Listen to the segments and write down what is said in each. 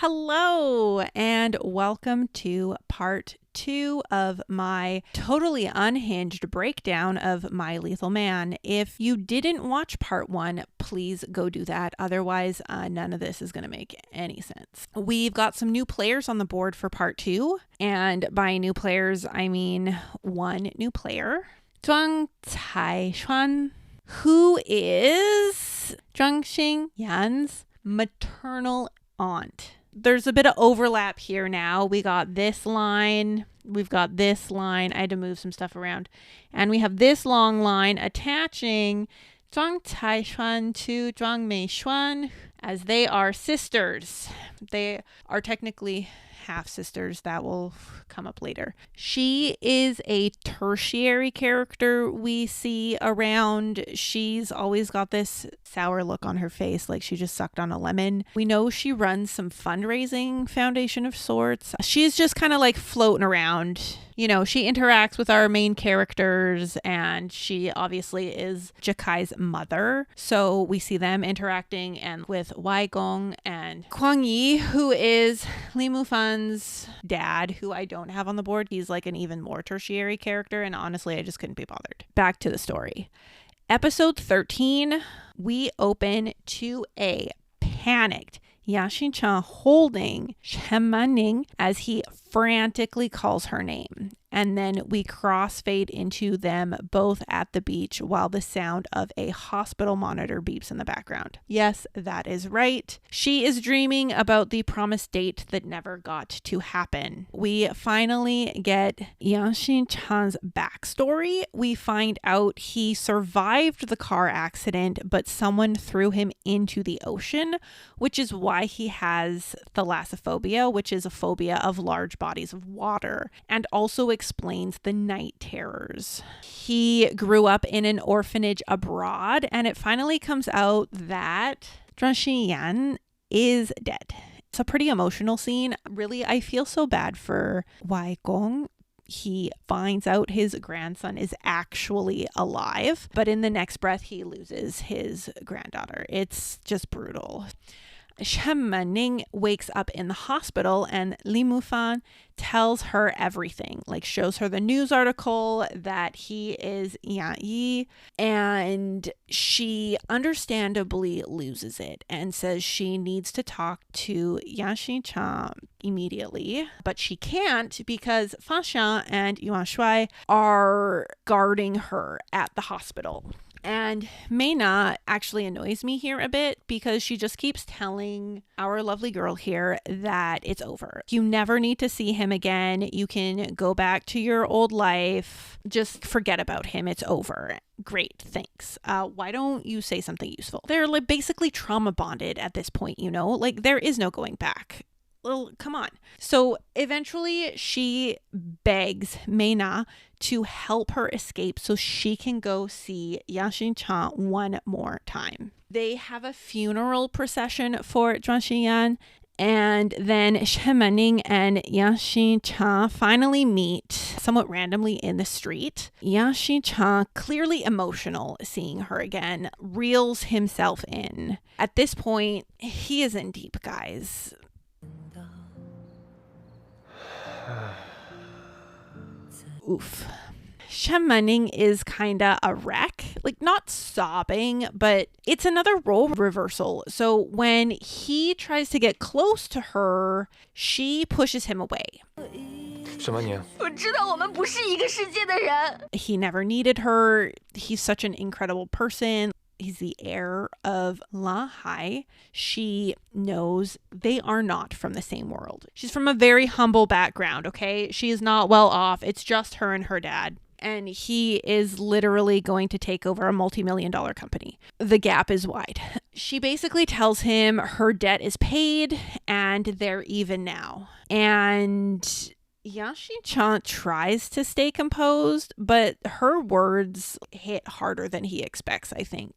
Hello, and welcome to part 2 of my totally unhinged breakdown of My Lethal Man. If you didn't watch part 1, please go do that. Otherwise, none of this is going to make any sense. We've got some new players on the board for part 2, and by new players, I mean one new player, Zhang Caishuan, who is Zhang Xingyan's maternal aunt. There's a bit of overlap here now. We got this line. We've got this line. I had to move some stuff around. And we have this long line attaching Zhang Caishuan to Zhang Meishuan, as they are sisters. They are technically half sisters. That will come up later. She is a tertiary character we see around. She's always got this sour look on her face, like she just sucked on a lemon. We know she runs some fundraising foundation of sorts. She's just kind of like floating around. You know, she interacts with our main characters, and she obviously is Jakai's mother. So we see them interacting, and with Wai Gong and Kwang Yi, who is Li Mufan's dad, who I don't have on the board. He's like an even more tertiary character, and honestly, I just couldn't be bothered. Back to the story. Episode 13, we open to a panicked Yaxin-chan holding Shen Manning as he frantically calls her name. And then we crossfade into them both at the beach while the sound of a hospital monitor beeps in the background. Yes, that is right. She is dreaming about the promised date that never got to happen. We finally get Yaxin-chan's backstory. We find out he survived the car accident, but someone threw him into the ocean, which is why he has thalassophobia, which is a phobia of large bodies of water, and also explains the night terrors. He grew up in an orphanage abroad, and it finally comes out that Zhang Xingyan is dead. It's a pretty emotional scene. Really, I feel so bad for Wai Gong. He finds out his grandson is actually alive, but in the next breath, he loses his granddaughter. It's just brutal. Shen Manning wakes up in the hospital, and Li Mufan tells her everything, like shows her the news article that he is Yan Yi, and she understandably loses it and says she needs to talk to Yaxin-chan immediately, but she can't because Fan Xiang and Yuan Shui are guarding her at the hospital. And Meina actually annoys me here a bit because she just keeps telling our lovely girl here that it's over. You never need to see him again. You can go back to your old life. Just forget about him. It's over. Great, thanks. Why don't you say something useful? They're like basically trauma bonded at this point, you know? Like there is no going back. Well, come on. So eventually she begs Meina to help her escape so she can go see Yaxin-chan one more time. They have a funeral procession for Zhang Xingyan, and then Shen Manning and Yaxin-chan finally meet somewhat randomly in the street. Yaxin-chan, clearly emotional seeing her again, reels himself in. At this point, he is in deep, guys. Oof. Shen Manning is kinda a wreck, like not sobbing, but it's another role reversal. So when he tries to get close to her, she pushes him away. He never needed her. He's such an incredible person. He's the heir of La Hai. She knows they are not from the same world. She's from a very humble background, okay? She is not well off. It's just her and her dad. And he is literally going to take over a multi-million-dollar company. The gap is wide. She basically tells him her debt is paid and they're even now. And Yaxin-chan tries to stay composed, but her words hit harder than he expects, I think.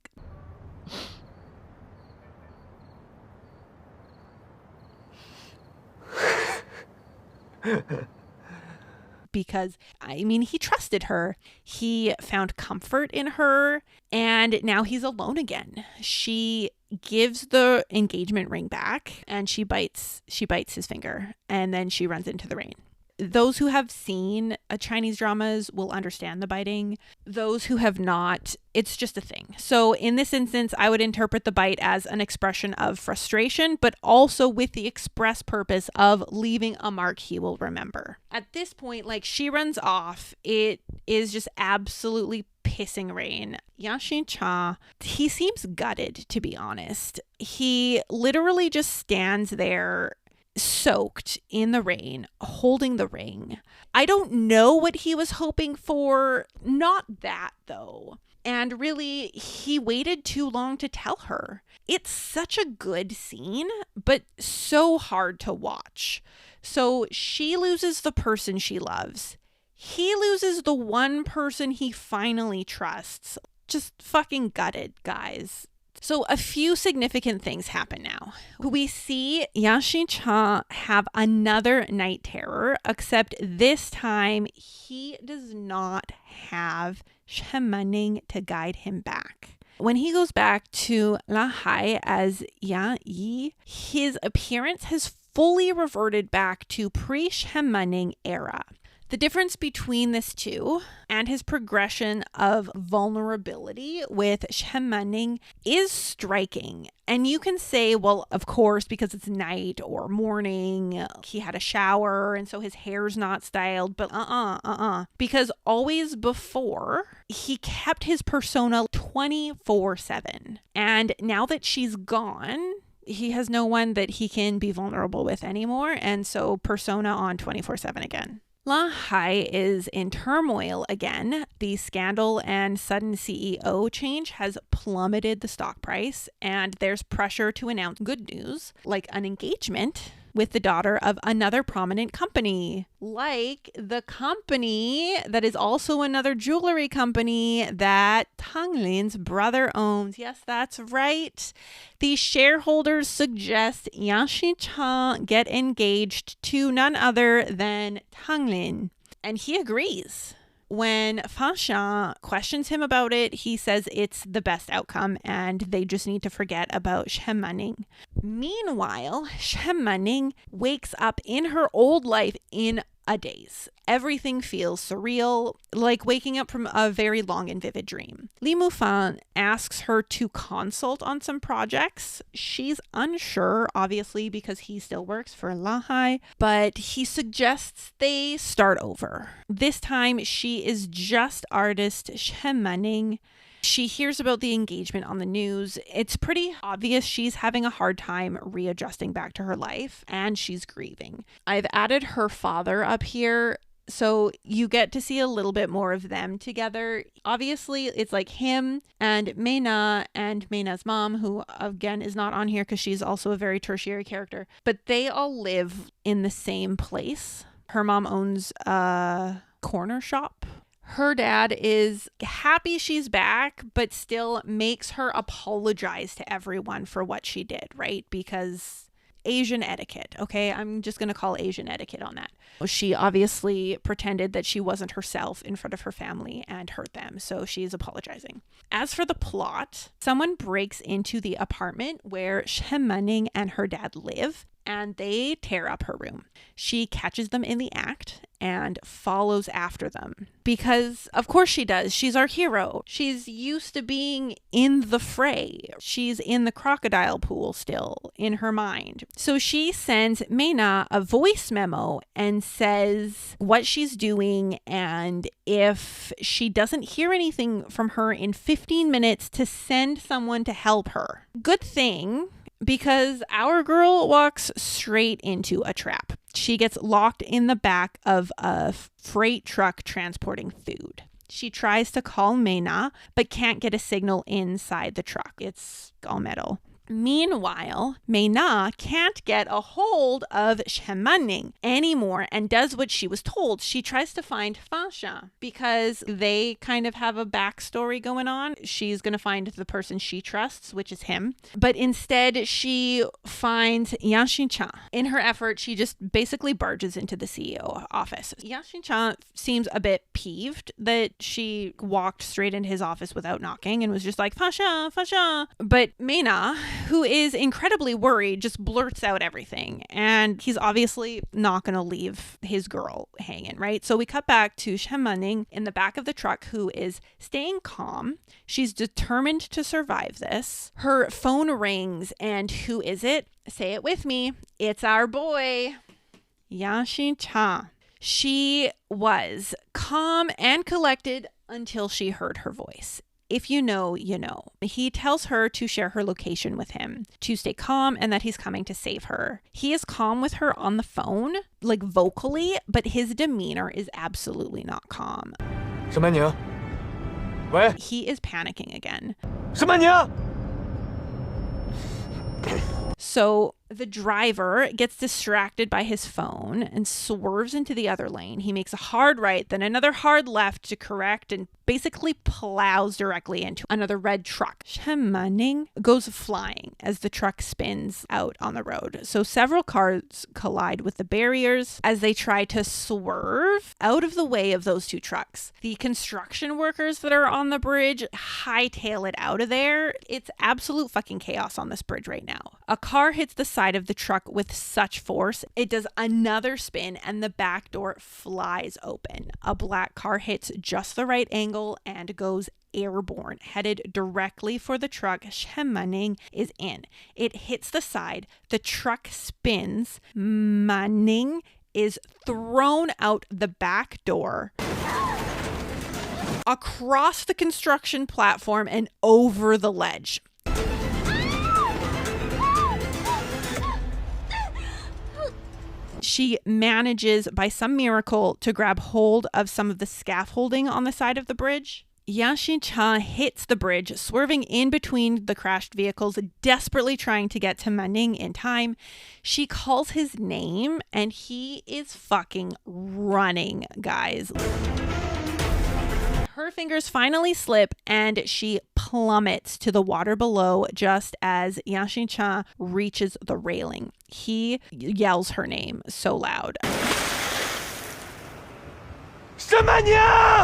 Because, I mean, he trusted her. He found comfort in her, and now he's alone again. She gives the engagement ring back, and she bites his finger, and then she runs into the rain. Those who have seen Chinese dramas will understand the biting. Those who have not, it's just a thing. So in this instance, I would interpret the bite as an expression of frustration, but also with the express purpose of leaving a mark he will remember. At this point, like, she runs off. It is just absolutely pissing rain. Yashin Cha, he seems gutted, to be honest. He literally just stands there soaked in the rain, holding the ring. I don't know what he was hoping for. Not that, though. And really, he waited too long to tell her. It's such a good scene, but so hard to watch. So she loses the person she loves. He loses the one person he finally trusts. Just fucking gutted, guys. So a few significant things happen now. We see Yashin Cha have another night terror, except this time he does not have Shemaning to guide him back. When he goes back to Lahai as Ya Yi, his appearance has fully reverted back to pre-Shemaning era. The difference between this two and his progression of vulnerability with Shemaning is striking. And you can say, well, of course, because it's night or morning, he had a shower and so his hair's not styled, but because always before, he kept his persona 24/7. And now that she's gone, he has no one that he can be vulnerable with anymore. And so persona on 24/7 again. Lahai is in turmoil again. The scandal and sudden CEO change has plummeted the stock price, and there's pressure to announce good news, like an engagement with the daughter of another prominent company, like the company that is also another jewelry company that Tang Lin's brother owns. Yes, that's right. The shareholders suggest Yashin Cha get engaged to none other than Tang Lin, and he agrees. When Fan Xiang questions him about it, he says it's the best outcome and they just need to forget about Shemaning. Meanwhile, Shemaning wakes up in her old life in a daze. Everything feels surreal, like waking up from a very long and vivid dream. Li Mufan asks her to consult on some projects. She's unsure, obviously, because he still works for Lahai, but he suggests they start over. This time, she is just artist Shemaning. She hears about the engagement on the news. It's pretty obvious she's having a hard time readjusting back to her life, and she's grieving. I've added her father up here, so you get to see a little bit more of them together. Obviously, it's like him and Meina and Meina's mom, who again is not on here because she's also a very tertiary character, but they all live in the same place. Her mom owns a corner shop. Her dad is happy she's back, but still makes her apologize to everyone for what she did, right? Because Asian etiquette, okay? I'm just going to call Asian etiquette on that. She obviously pretended that she wasn't herself in front of her family and hurt them, so she's apologizing. As for the plot, someone breaks into the apartment where Shemaning and her dad live, and they tear up her room. She catches them in the act and follows after them. Because, of course she does. She's our hero. She's used to being in the fray. She's in the crocodile pool still, in her mind. So she sends Meina a voice memo and says what she's doing, and if she doesn't hear anything from her in 15 minutes, to send someone to help her. Good thing, because our girl walks straight into a trap. She gets locked in the back of a freight truck transporting food. She tries to call Meina, but can't get a signal inside the truck. It's all metal. Meanwhile, Meina can't get a hold of Shemaning anymore and does what she was told. She tries to find Fan Xiang because they kind of have a backstory going on. She's going to find the person she trusts, which is him. But instead, she finds Yashin Cha. In her effort, she just basically barges into the CEO office. Yashin Cha seems a bit peeved that she walked straight into his office without knocking and was just like, Fan Xiang, Fan Xiang. But Meina, who is incredibly worried, just blurts out everything. And he's obviously not going to leave his girl hanging, right? So we cut back to Shemaning in the back of the truck, who is staying calm. She's determined to survive this. Her phone rings, and who is it? Say it with me. It's our boy, Yashin Cha. She was calm and collected until she heard her voice. If you know, you know. He tells her to share her location with him, to stay calm, and that he's coming to save her. He is calm with her on the phone, like vocally, but his demeanor is absolutely not calm. He is panicking again. So the driver gets distracted by his phone and swerves into the other lane. He makes a hard right, then another hard left to correct, and basically plows directly into another red truck. Shemaning goes flying as the truck spins out on the road. So several cars collide with the barriers as they try to swerve out of the way of those two trucks. The construction workers that are on the bridge hightail it out of there. It's absolute fucking chaos on this bridge right now. A car hits the side of the truck with such force, it does another spin and the back door flies open. A black car hits just the right angle and goes airborne, headed directly for the truck Shemaning is in. It hits the side, the truck spins, Manning is thrown out the back door, across the construction platform and over the ledge. She manages, by some miracle, to grab hold of some of the scaffolding on the side of the bridge. Yashin Cha hits the bridge, swerving in between the crashed vehicles, desperately trying to get to Manning in time. She calls his name, and he is fucking running, guys. Her fingers finally slip and she plummets to the water below just as Yashin Cha reaches the railing. He yells her name so loud.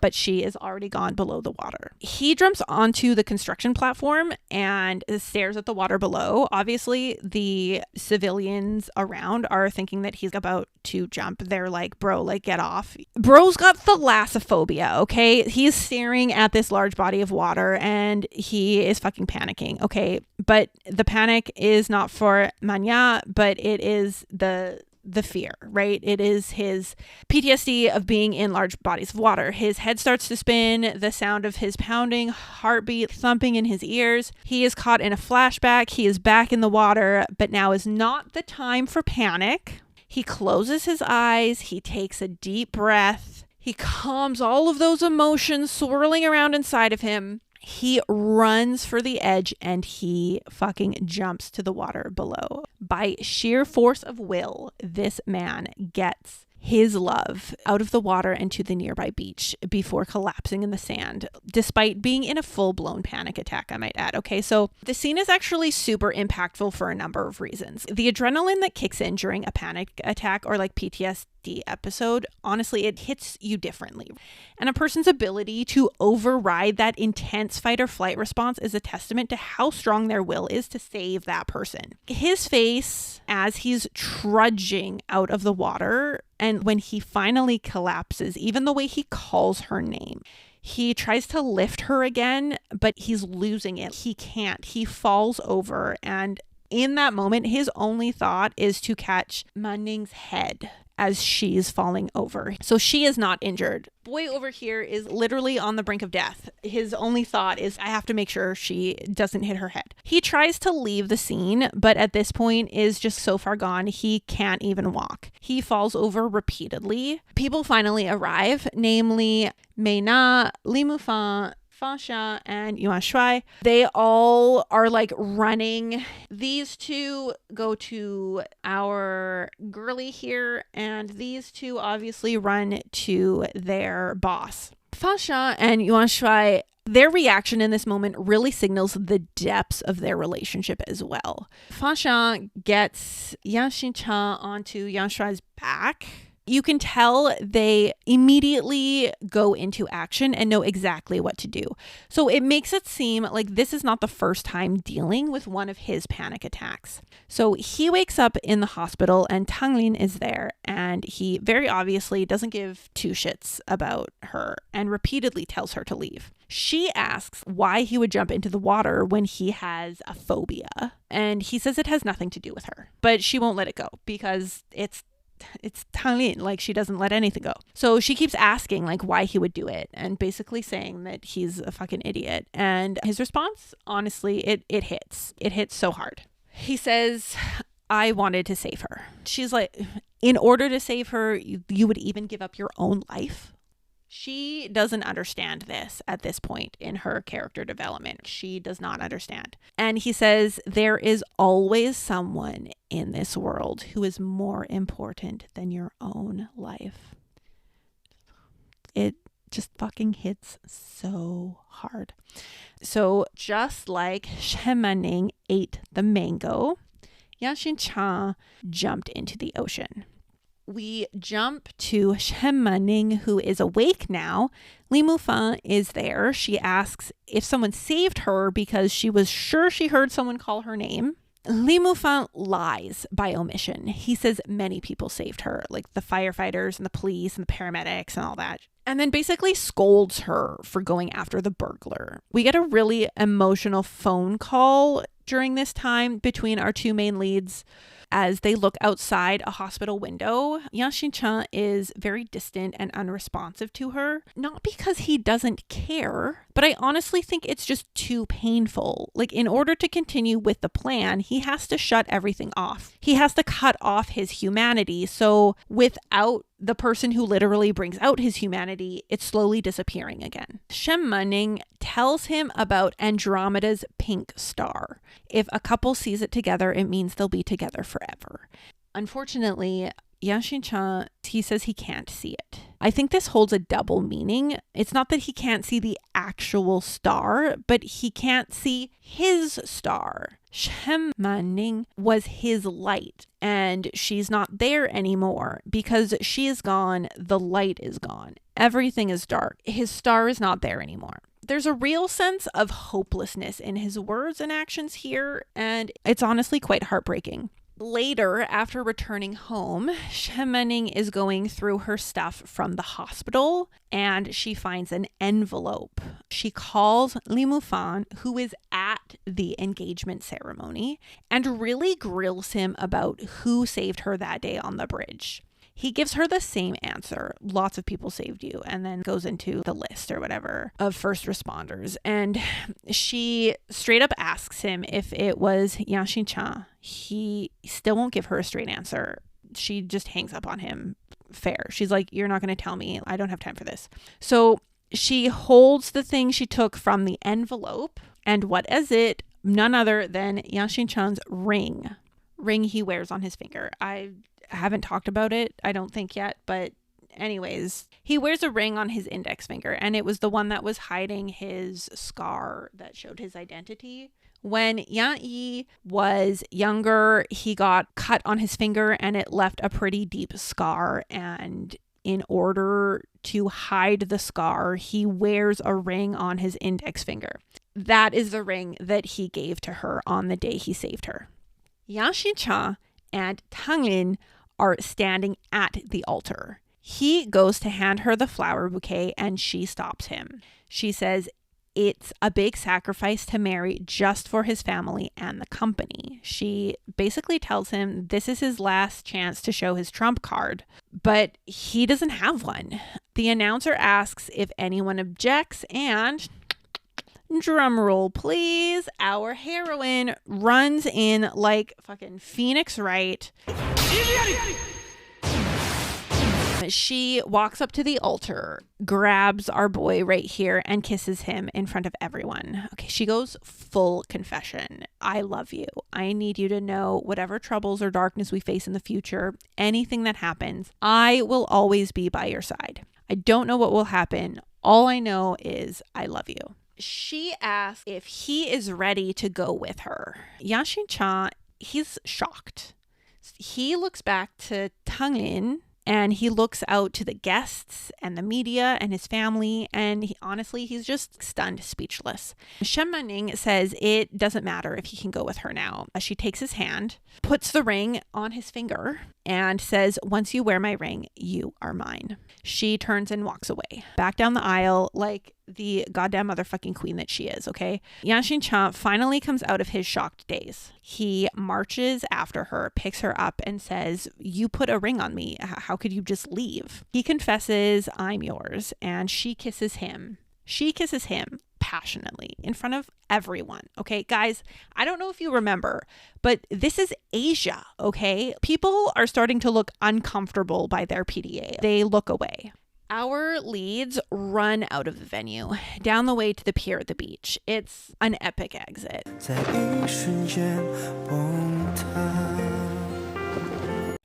But she is already gone below the water. He jumps onto the construction platform and stares at the water below. Obviously, the civilians around are thinking that he's about to jump. They're like, bro, like, get off. Bro's got thalassophobia, okay? He's staring at this large body of water and he is fucking panicking, okay? But the panic is not for Manya, but it is the fear, right? It is his PTSD of being in large bodies of water. His head starts to spin, the sound of his pounding heartbeat thumping in his ears. He is caught in a flashback. He is back in the water, but now is not the time for panic. He closes his eyes. He takes a deep breath. He calms all of those emotions swirling around inside of him. He runs for the edge and he fucking jumps to the water below. By sheer force of will, this man gets his love out of the water and to the nearby beach before collapsing in the sand, despite being in a full-blown panic attack, I might add. Okay, so the scene is actually super impactful for a number of reasons. The adrenaline that kicks in during a panic attack or like PTSD episode, honestly, it hits you differently. And a person's ability to override that intense fight or flight response is a testament to how strong their will is to save that person. His face as he's trudging out of the water, and when he finally collapses, even the way he calls her name, he tries to lift her again, but he's losing it. He can't. He falls over. And in that moment, his only thought is to catch Manning's head as she's falling over. So she is not injured. Boy over here is literally on the brink of death. His only thought is, I have to make sure she doesn't hit her head. He tries to leave the scene, but at this point is just so far gone, he can't even walk. He falls over repeatedly. People finally arrive, namely Meina, Li Mufan, Fasha, and Yuan Shui. They all are like running. These two go to our girly here, and these two obviously run to their boss. Fasha and Yuan Shui, their reaction in this moment really signals the depths of their relationship as well. Fasha gets Yashin Cha onto Yuan Shui's back. You can tell they immediately go into action and know exactly what to do. So it makes it seem like this is not the first time dealing with one of his panic attacks. So he wakes up in the hospital and Tanglin is there, and he very obviously doesn't give two shits about her and repeatedly tells her to leave. She asks why he would jump into the water when he has a phobia, and he says it has nothing to do with her, but she won't let it go because it's Tanglin, like she doesn't let anything go. So she keeps asking like why he would do it and basically saying that he's a fucking idiot. And his response, honestly, it hits. It hits so hard. He says, I wanted to save her. She's like, in order to save her, you would even give up your own life? She doesn't understand this at this point in her character development. She does not understand. And he says, there is always someone in this world who is more important than your own life. It just fucking hits so hard. So just like Shemaning ate the mango, Yanshin Cha jumped into the ocean. We jump to Shemaning, who is awake now. Li Mufan is there. She asks if someone saved her because she was sure she heard someone call her name. Li Mufan lies by omission. He says many people saved her, like the firefighters and the police and the paramedics and all that. And then basically scolds her for going after the burglar. We get a really emotional phone call during this time between our two main leads. As they look outside a hospital window, Yanshin Chan is very distant and unresponsive to her. Not because he doesn't care, but I honestly think it's just too painful. Like, in order to continue with the plan, he has to shut everything off. He has to cut off his humanity. So without the person who literally brings out his humanity, it's slowly disappearing again. Shemaning tells him about Andromeda's pink star. If a couple sees it together, it means they'll be together forever. Unfortunately, Yanshin Chan, he says he can't see it. I think this holds a double meaning. It's not that he can't see the actual star, but he can't see his star. Shemaning was his light, and she's not there anymore. Because she is gone, the light is gone. Everything is dark. His star is not there anymore. There's a real sense of hopelessness in his words and actions here, and it's honestly quite heartbreaking. Later, after returning home, Shemaning is going through her stuff from the hospital and she finds an envelope. She calls Li Mufan, who is at the engagement ceremony, and really grills him about who saved her that day on the bridge. He gives her the same answer. Lots of people saved you, and then goes into the list or whatever of first responders. And she straight up asks him if it was Yanshin Chan. He still won't give her a straight answer. She just hangs up on him. Fair. She's like, you're not going to tell me. I don't have time for this. So she holds the thing she took from the envelope. And what is it? None other than Yanshin Chan's ring. Ring he wears on his finger. I haven't talked about it, I don't think yet, but anyways, he wears a ring on his index finger, and it was the one that was hiding his scar that showed his identity. When Yan Yi was younger, he got cut on his finger and it left a pretty deep scar, and in order to hide the scar, he wears a ring on his index finger. That is the ring that he gave to her on the day he saved her. Yanshin Cha and Tanglin are standing at the altar. He goes to hand her the flower bouquet and she stops him. She says it's a big sacrifice to marry just for his family and the company. She basically tells him this is his last chance to show his trump card, but he doesn't have one. The announcer asks if anyone objects, and drum roll please, our heroine runs in like fucking Phoenix Wright. She walks up to the altar, grabs our boy right here and kisses him in front of everyone. Okay, she goes full confession. I love you. I need you to know whatever troubles or darkness we face in the future, anything that happens, I will always be by your side. I don't know what will happen. All I know is I love you. She asks if he is ready to go with her. Yanshin Cha, he's shocked. He looks back to Tanglin And he looks out to the guests and the media and his family, and he's just stunned, speechless. Shen Manning says it doesn't matter if he can go with her now. She takes his hand, puts the ring on his finger, and says, once you wear my ring, you are mine. She turns and walks away, back down the aisle like the goddamn motherfucking queen that she is, okay? Yan Xincha finally comes out of his shocked daze. He marches after her, picks her up, and says, you put a ring on me. How could you just leave? He confesses, I'm yours, and she kisses him. She kisses him passionately in front of everyone. Okay, guys, I don't know if you remember, but this is Asia, okay? People are starting to look uncomfortable by their PDA. They look away. Our leads run out of the venue, down the way to the pier at the beach. It's an epic exit.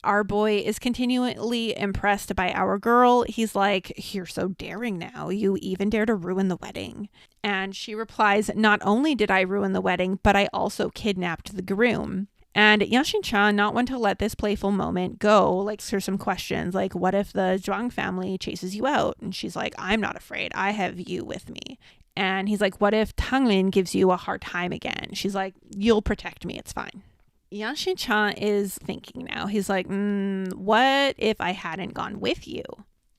Our boy is continually impressed by our girl. He's like, you're so daring now. You even dare to ruin the wedding. And she replies, not only did I ruin the wedding, but I also kidnapped the groom. And Yan Xincha, not one to let this playful moment go, like, here's some questions like, what if the Zhuang family chases you out? And she's like, I'm not afraid. I have you with me. And he's like, what if Tanglin gives you a hard time again? She's like, you'll protect me. It's fine. Yan Xincha is thinking now. He's like, what if I hadn't gone with you?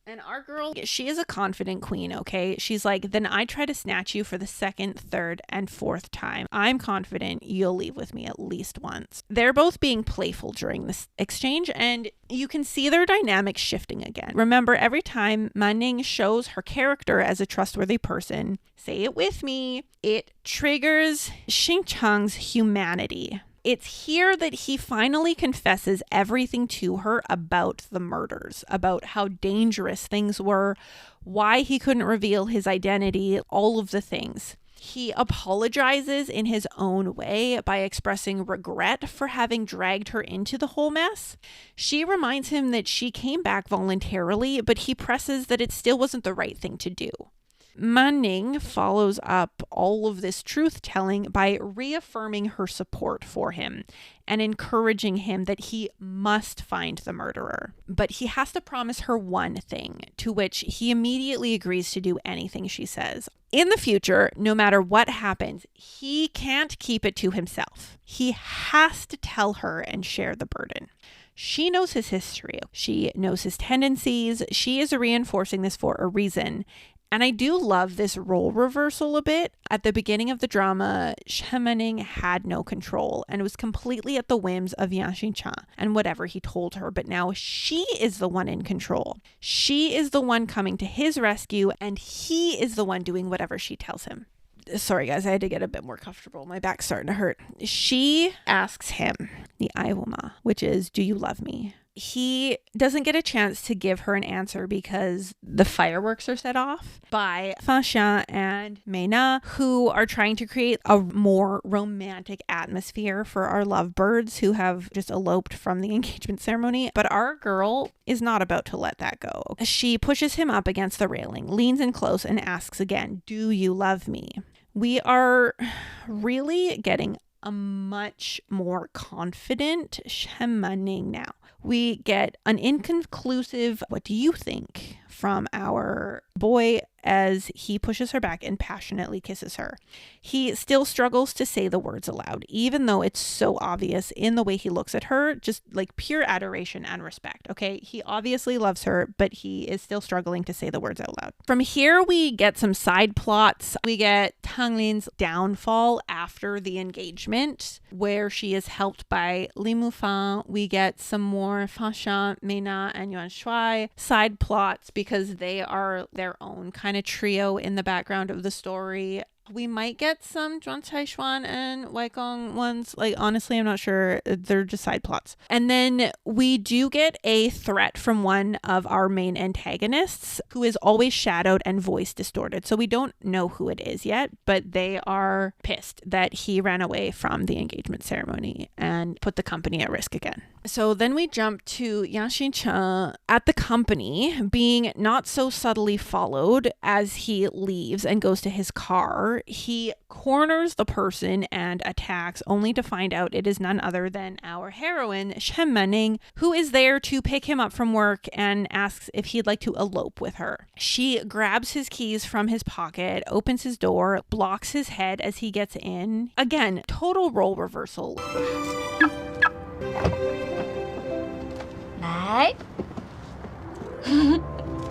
And our girl, she is a confident queen, okay? She's like, then I try to snatch you for the second, third, and fourth time. I'm confident you'll leave with me at least once. They're both being playful during this exchange, and you can see their dynamic shifting again. Remember, every time Manning shows her character as a trustworthy person, say it with me, it triggers Xinchang's humanity. It's here that he finally confesses everything to her about the murders, about how dangerous things were, why he couldn't reveal his identity, all of the things. He apologizes in his own way by expressing regret for having dragged her into the whole mess. She reminds him that she came back voluntarily, but he presses that it still wasn't the right thing to do. Manning follows up all of this truth-telling by reaffirming her support for him and encouraging him that he must find the murderer. But he has to promise her one thing, to which he immediately agrees to do anything she says. In the future, no matter what happens, he can't keep it to himself. He has to tell her and share the burden. She knows his history. She knows his tendencies. She is reinforcing this for a reason. And I do love this role reversal a bit. At the beginning of the drama, Shen Manning had no control and was completely at the whims of Yan Xincha and whatever he told her. But now she is the one in control. She is the one coming to his rescue, and he is the one doing whatever she tells him. Sorry, guys, I had to get a bit more comfortable. My back's starting to hurt. She asks him, the Aiwama, which is, do you love me? He doesn't get a chance to give her an answer because the fireworks are set off by Fan Xian and Mei Na, who are trying to create a more romantic atmosphere for our lovebirds who have just eloped from the engagement ceremony. But our girl is not about to let that go. She pushes him up against the railing, leans in close, and asks again, do you love me? We are really getting a much more confident Shen Manning now. We get an inconclusive, what do you think, from our boy as he pushes her back and passionately kisses her. He still struggles to say the words aloud, even though it's so obvious in the way he looks at her, just like pure adoration and respect, okay? He obviously loves her, but he is still struggling to say the words out loud. From here, we get some side plots. We get Tanglin's downfall after the engagement, where she is helped by Li Mufang. We get some more Fan Xian, Mei Na, and Yuan Shuai side plots because they are their own kind of trio in the background of the story. We might get some Zhuang Taishuan and Waigong ones. Like, honestly, I'm not sure. They're just side plots. And then we do get a threat from one of our main antagonists who is always shadowed and voice distorted. So we don't know who it is yet, but they are pissed that he ran away from the engagement ceremony and put the company at risk again. So then we jump to Yang Xincheng at the company being not so subtly followed as he leaves and goes to his car. He corners the person and attacks, only to find out it is none other than our heroine, Shen Mening, who is there to pick him up from work and asks if he'd like to elope with her. She grabs his keys from his pocket, opens his door, blocks his head as he gets in. Again, total role reversal.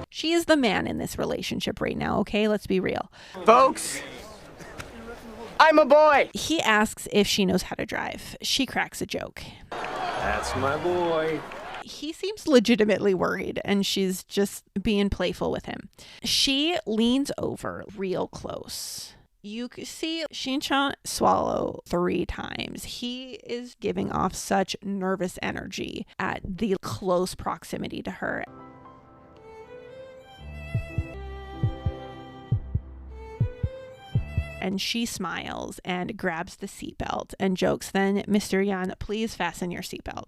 She is the man in this relationship right now, okay? Let's be real. Folks, I'm a boy. He asks if she knows how to drive. She cracks a joke. That's my boy. He seems legitimately worried, and she's just being playful with him. She leans over real close. You can see Xincheng swallow 3 times. He is giving off such nervous energy at the close proximity to her. And she smiles and grabs the seatbelt and jokes, then, Mr. Yan, please fasten your seatbelt.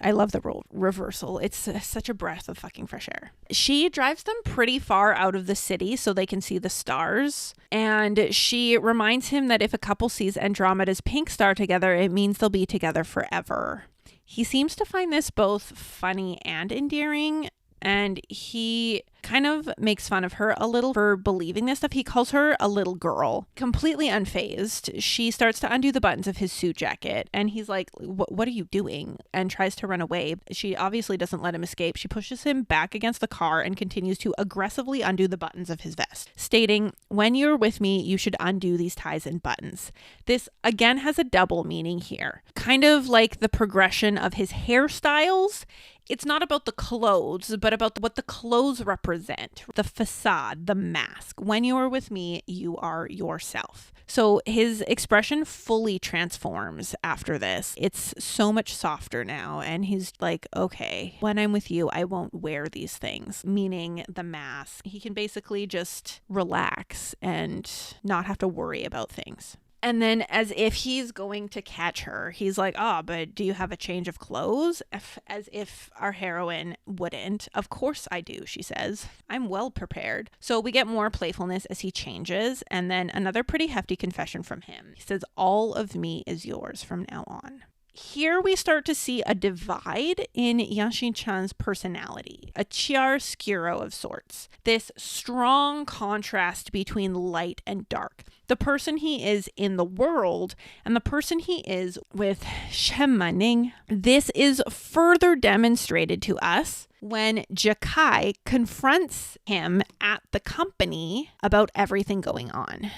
I love the role reversal. It's such a breath of fucking fresh air. She drives them pretty far out of the city so they can see the stars. And she reminds him that if a couple sees Andromeda's pink star together, it means they'll be together forever. He seems to find this both funny and endearing. And he kind of makes fun of her a little for believing this stuff. He calls her a little girl. Completely unfazed, she starts to undo the buttons of his suit jacket. And he's like, what are you doing? And tries to run away. She obviously doesn't let him escape. She pushes him back against the car and continues to aggressively undo the buttons of his vest, stating, when you're with me, you should undo these ties and buttons. This, again, has a double meaning here. Kind of like the progression of his hairstyles. It's not about the clothes, but about what the clothes represent. The facade, the mask. When you are with me, you are yourself. So his expression fully transforms after this. It's so much softer now. And he's like, okay, when I'm with you, I won't wear these things, meaning the mask. He can basically just relax and not have to worry about things. And then as if he's going to catch her, he's like, but do you have a change of clothes? As if our heroine wouldn't. Of course I do, she says. I'm well prepared. So we get more playfulness as he changes. And then another pretty hefty confession from him. He says, all of me is yours from now on. Here we start to see a divide in Yang Xincheng's personality, a chiaroscuro of sorts. This strong contrast between light and dark. The person he is in the world and the person he is with Shen Mening. This is further demonstrated to us when Jakai confronts him at the company about everything going on.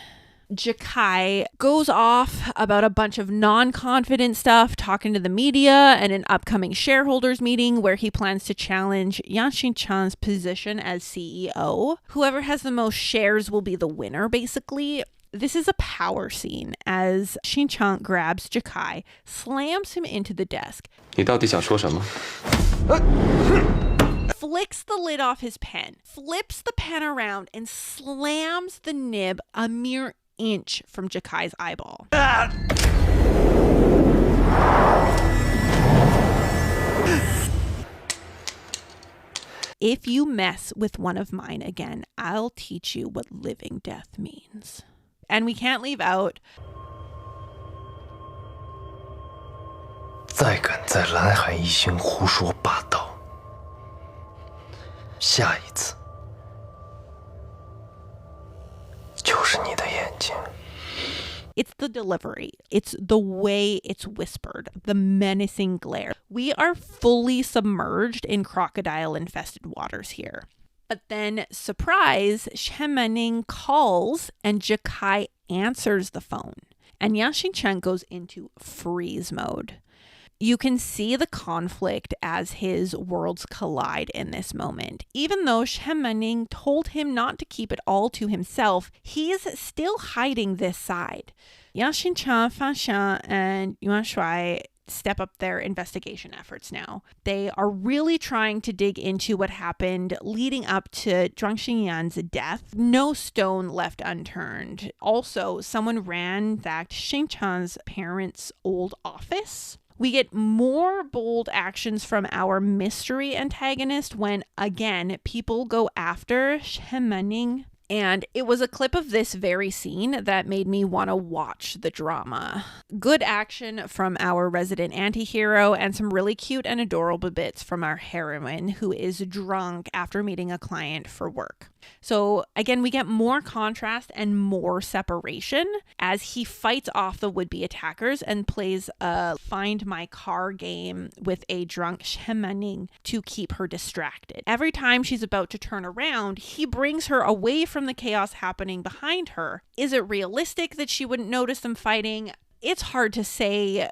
Jakai goes off about a bunch of non-confident stuff, talking to the media and an upcoming shareholders meeting where he plans to challenge Yang Xincheng's position as CEO. Whoever has the most shares will be the winner, basically. This is a power scene as Xincheng grabs Jakai, slams him into the desk. 你到底想说什么? Flicks the lid off his pen, flips the pen around, and slams the nib a mere inch from Jakai's eyeball. If you mess with one of mine again, I'll teach you what living death means. And we can't leave out 再敢在蓝海一星胡说八道，下一次就是你的眼睛。 It's the delivery. It's the way it's whispered, the menacing glare. We are fully submerged in crocodile-infested waters here. But then, surprise, Shen Mening calls and Jakai answers the phone. And Yang Xincheng goes into freeze mode. You can see the conflict as his worlds collide in this moment. Even though Shen Mening told him not to keep it all to himself, he is still hiding this side. Yang Xincheng, Fan Xiang, and Yuan Shuai step up their investigation efforts now. They are really trying to dig into what happened leading up to Zhuang Xinyan's death. No stone left unturned. Also, someone ransacked Xing Chang's parents' old office. We get more bold actions from our mystery antagonist when, again, people go after Shen Manning. And it was a clip of this very scene that made me want to watch the drama. Good action from our resident anti-hero and some really cute and adorable bits from our heroine who is drunk after meeting a client for work. So again, we get more contrast and more separation as he fights off the would-be attackers and plays a find my car game with a drunk Shen Manning to keep her distracted. Every time she's about to turn around, he brings her away from the chaos happening behind her. Is it realistic that she wouldn't notice them fighting? It's hard to say.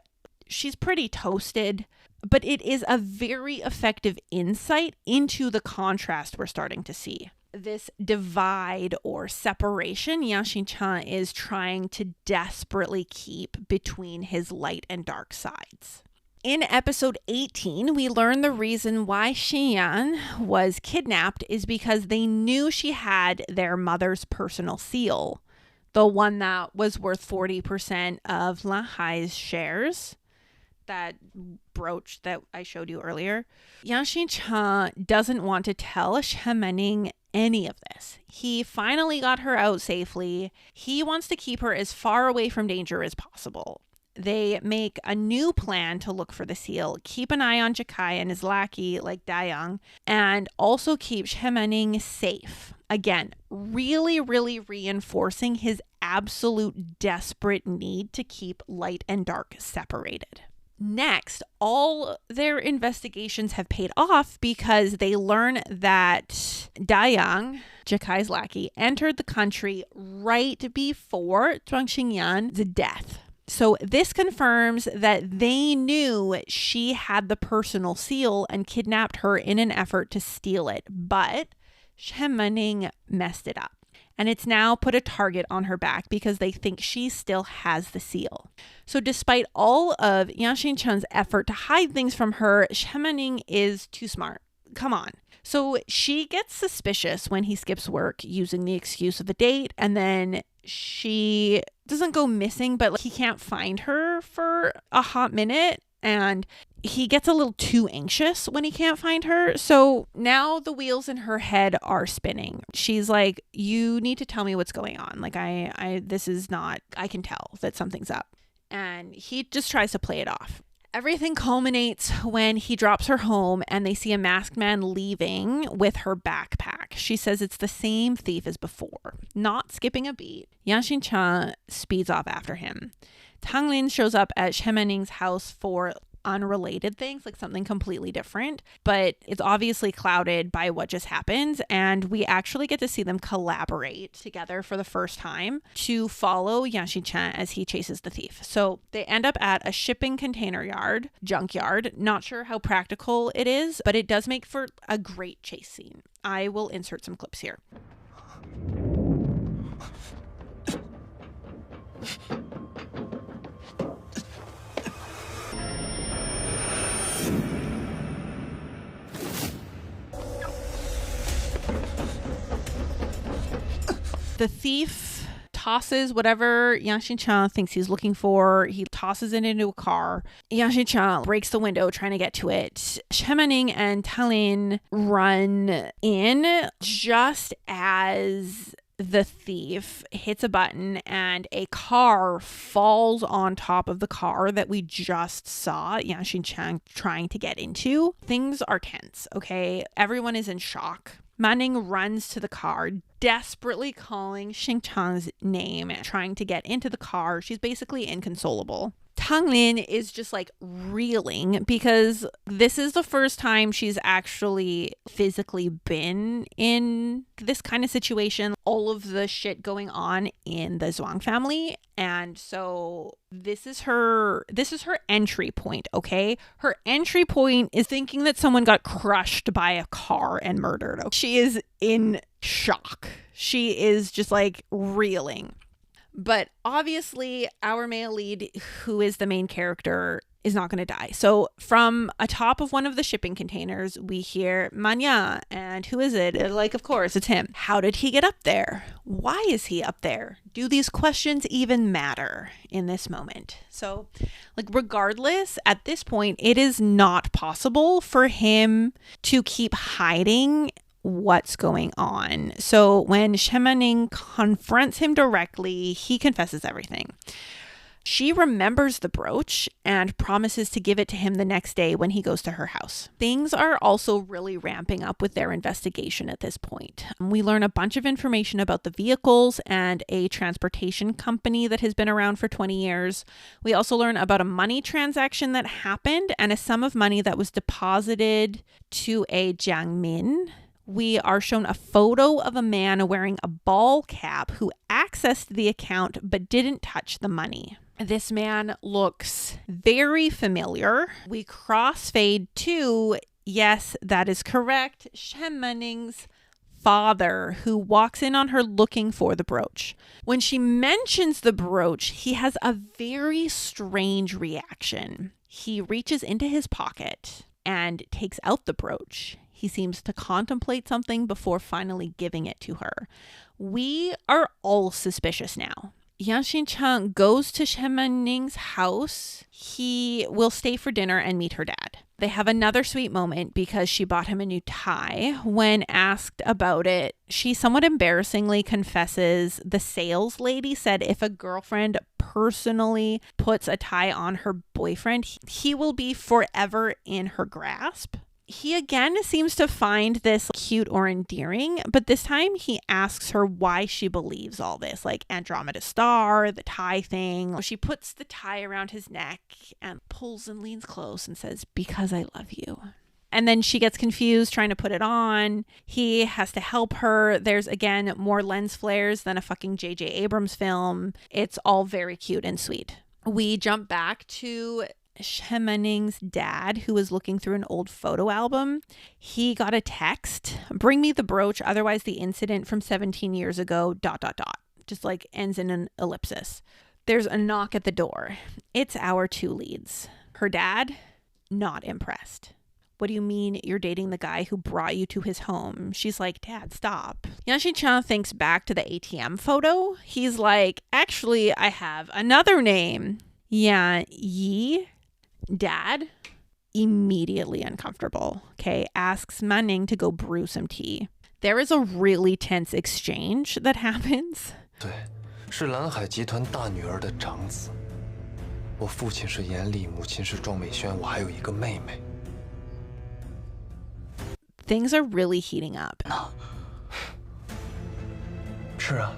She's pretty toasted, but it is a very effective insight into the contrast we're starting to see. This divide or separation Yang Xinchang is trying to desperately keep between his light and dark sides. In episode 18, we learn the reason why Xinyan was kidnapped is because they knew she had their mother's personal seal, the one that was worth 40% of Lan Hai's shares. That brooch that I showed you earlier. Yang Xinchang doesn't want to tell Shen Manning any of this. He finally got her out safely. He wants to keep her as far away from danger as possible. They make a new plan to look for the seal, keep an eye on Jakai and his lackey like Dayang, and also keep Shen Manning safe. Again, really, really reinforcing his absolute desperate need to keep light and dark separated. Next, all their investigations have paid off because they learn that Dayang, Jakai's lackey, entered the country right before Zhuang Xingyan's death. So this confirms that they knew she had the personal seal and kidnapped her in an effort to steal it. But Shen Manning messed it up. And it's now put a target on her back because they think she still has the seal. So despite all of Yang Xincheng's effort to hide things from her, Shen Manning is too smart. Come on. So she gets suspicious when he skips work using the excuse of the date, and then she doesn't go missing, but he can't find her for a hot minute, and he gets a little too anxious when he can't find her. So now the wheels in her head are spinning. She's like, you need to tell me what's going on. Like, this is not, I can tell that something's up. And he just tries to play it off. Everything culminates when he drops her home and they see a masked man leaving with her backpack. She says it's the same thief as before. Not skipping a beat, Yang Xinchang speeds off after him. Tang Lin shows up at Shen Manning's house for unrelated things, like something completely different, but it's obviously clouded by what just happened, and we actually get to see them collaborate together for the first time to follow Yang Xinchang as he chases the thief. So they end up at a shipping container yard, junkyard. Not sure how practical it is, but it does make for a great chase scene. I will insert some clips here. The thief tosses whatever Yang Xinchang thinks he's looking for. He tosses it into a car. Yang Xinchang breaks the window trying to get to it. Shen Manning and Talin run in just as the thief hits a button and a car falls on top of the car that we just saw Yang Xinchang trying to get into. Things are tense, okay? Everyone is in shock. Manning runs to the car, desperately calling Xinchang's name, trying to get into the car. She's basically inconsolable. Tang Lin is just like reeling because this is the first time she's actually physically been in this kind of situation. All of the shit going on in the Zhuang family. And so this is her entry point, okay? Her entry point is thinking that someone got crushed by a car and murdered. She is in shock. She is just like reeling. But obviously, our male lead, who is the main character, is not going to die. So from atop of one of the shipping containers, we hear Manya. And who is it? Like, of course, it's him. How did he get up there? Why is he up there? Do these questions even matter in this moment? So, like, regardless, at this point, it is not possible for him to keep hiding what's going on. So when Shemaning confronts him directly, he confesses everything. She remembers the brooch and promises to give it to him the next day when he goes to her house. Things are also really ramping up with their investigation at this point. We learn a bunch of information about the vehicles and a transportation company that has been around for 20 years. We also learn about a money transaction that happened and a sum of money that was deposited to a Jiang Min. We are shown a photo of a man wearing a ball cap who accessed the account but didn't touch the money. This man looks very familiar. We crossfade to, yes, that is correct, Shemaning's father, who walks in on her looking for the brooch. When she mentions the brooch, he has a very strange reaction. He reaches into his pocket and takes out the brooch. He seems to contemplate something before finally giving it to her. We are all suspicious now. Yang Xincheng goes to Shemaning's house. He will stay for dinner and meet her dad. They have another sweet moment because she bought him a new tie. When asked about it, she somewhat embarrassingly confesses the sales lady said if a girlfriend personally puts a tie on her boyfriend, he will be forever in her grasp. He again seems to find this cute or endearing, but this time he asks her why she believes all this, like Andromeda Star, the tie thing. She puts the tie around his neck and pulls and leans close and says, "Because I love you." And then she gets confused trying to put it on. He has to help her. There's, again, more lens flares than a fucking J.J. Abrams film. It's all very cute and sweet. We jump back to Shemaning's dad, who was looking through an old photo album. He got a text, "Bring me the brooch, otherwise the incident from 17 years ago, ... Just like ends in an ellipsis. There's a knock at the door. It's our two leads. Her dad, not impressed. "What do you mean you're dating the guy who brought you to his home?" She's like, "Dad, stop." Yang Xincheng thinks back to the ATM photo. He's like, "Actually, I have another name. Yan Yi." Dad, immediately uncomfortable, okay, asks Manning to go brew some tea. There is a really tense exchange that happens. 对，是蓝海集团大女儿的长子。我父亲是严厉，母亲是庄美轩，我还有一个妹妹。 Things are really heating up. 是啊，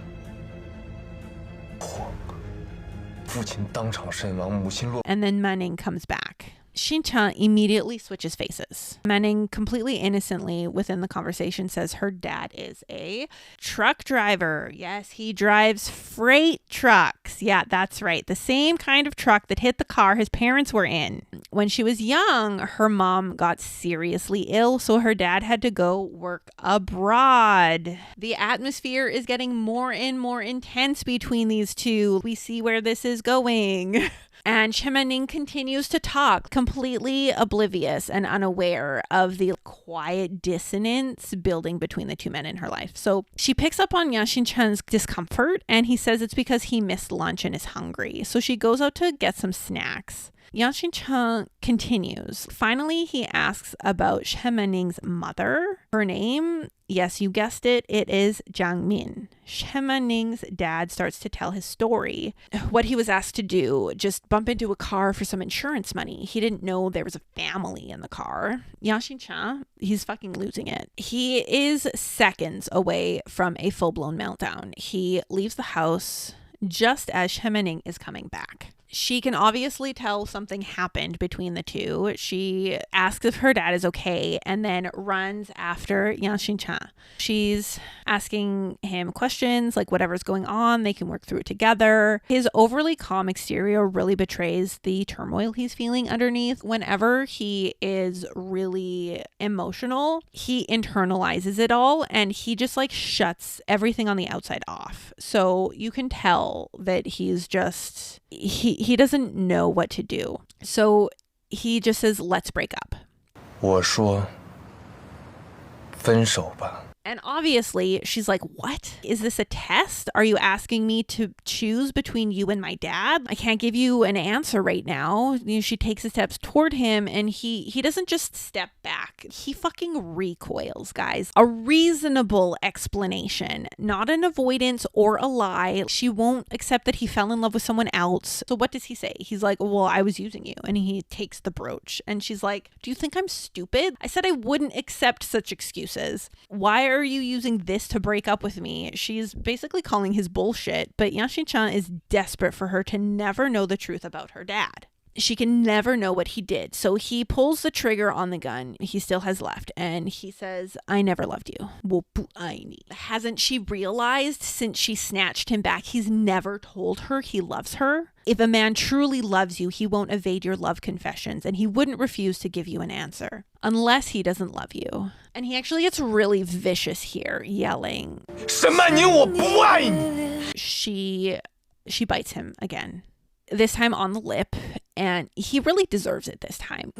父亲当场身亡，母亲落。 And then Manning comes back. Xincheng immediately switches faces. Manning completely innocently within the conversation says her dad is a truck driver. Yes, he drives freight trucks. Yeah, that's right. The same kind of truck that hit the car his parents were in. When she was young, her mom got seriously ill, so her dad had to go work abroad. The atmosphere is getting more and more intense between these two. We see where this is going. And Shemanning continues to talk, completely oblivious and unaware of the quiet dissonance building between the two men in her life. So she picks up on Yang Xincheng's discomfort, and he says it's because he missed lunch and is hungry. So she goes out to get some snacks. Yang Xincheng continues. Finally, he asks about Shemaning's mother. Her name, yes, you guessed it, it is Jiang Min. Shemaning's dad starts to tell his story. What he was asked to do, just bump into a car for some insurance money. He didn't know there was a family in the car. Yang Xincheng, he's fucking losing it. He is seconds away from a full-blown meltdown. He leaves the house just as Shemanning is coming back. She can obviously tell something happened between the two. She asks if her dad is okay and then runs after Yang Xincha. She's asking him questions like whatever's going on, they can work through it together. His overly calm exterior really betrays the turmoil he's feeling underneath. Whenever he is really emotional, he internalizes it all and he just like shuts everything on the outside off. So you can tell that he's just he doesn't know what to do. So he just says, let's break up. 我说分手吧。 And obviously, she's like, what? Is this a test? Are you asking me to choose between you and my dad? I can't give you an answer right now. She takes the steps toward him and he doesn't just step back. He fucking recoils, guys. A reasonable explanation, not an avoidance or a lie. She won't accept that he fell in love with someone else. So what does he say? He's like, well, I was using you. And he takes the brooch. And she's like, do you think I'm stupid? I said I wouldn't accept such excuses. Why are you using this to break up with me? She's basically calling his bullshit, but Yang Xincha is desperate for her to never know the truth about her dad. She can never know what he did. So he pulls the trigger on the gun he still has left and he says, I never loved you. 我不爱你. Hasn't she realized since she snatched him back, he's never told her he loves her? If a man truly loves you, he won't evade your love confessions and he wouldn't refuse to give you an answer unless he doesn't love you. And he actually gets really vicious here, yelling. 沈曼宁，我不爱你。 She bites him again, this time on the lip, and he really deserves it this time.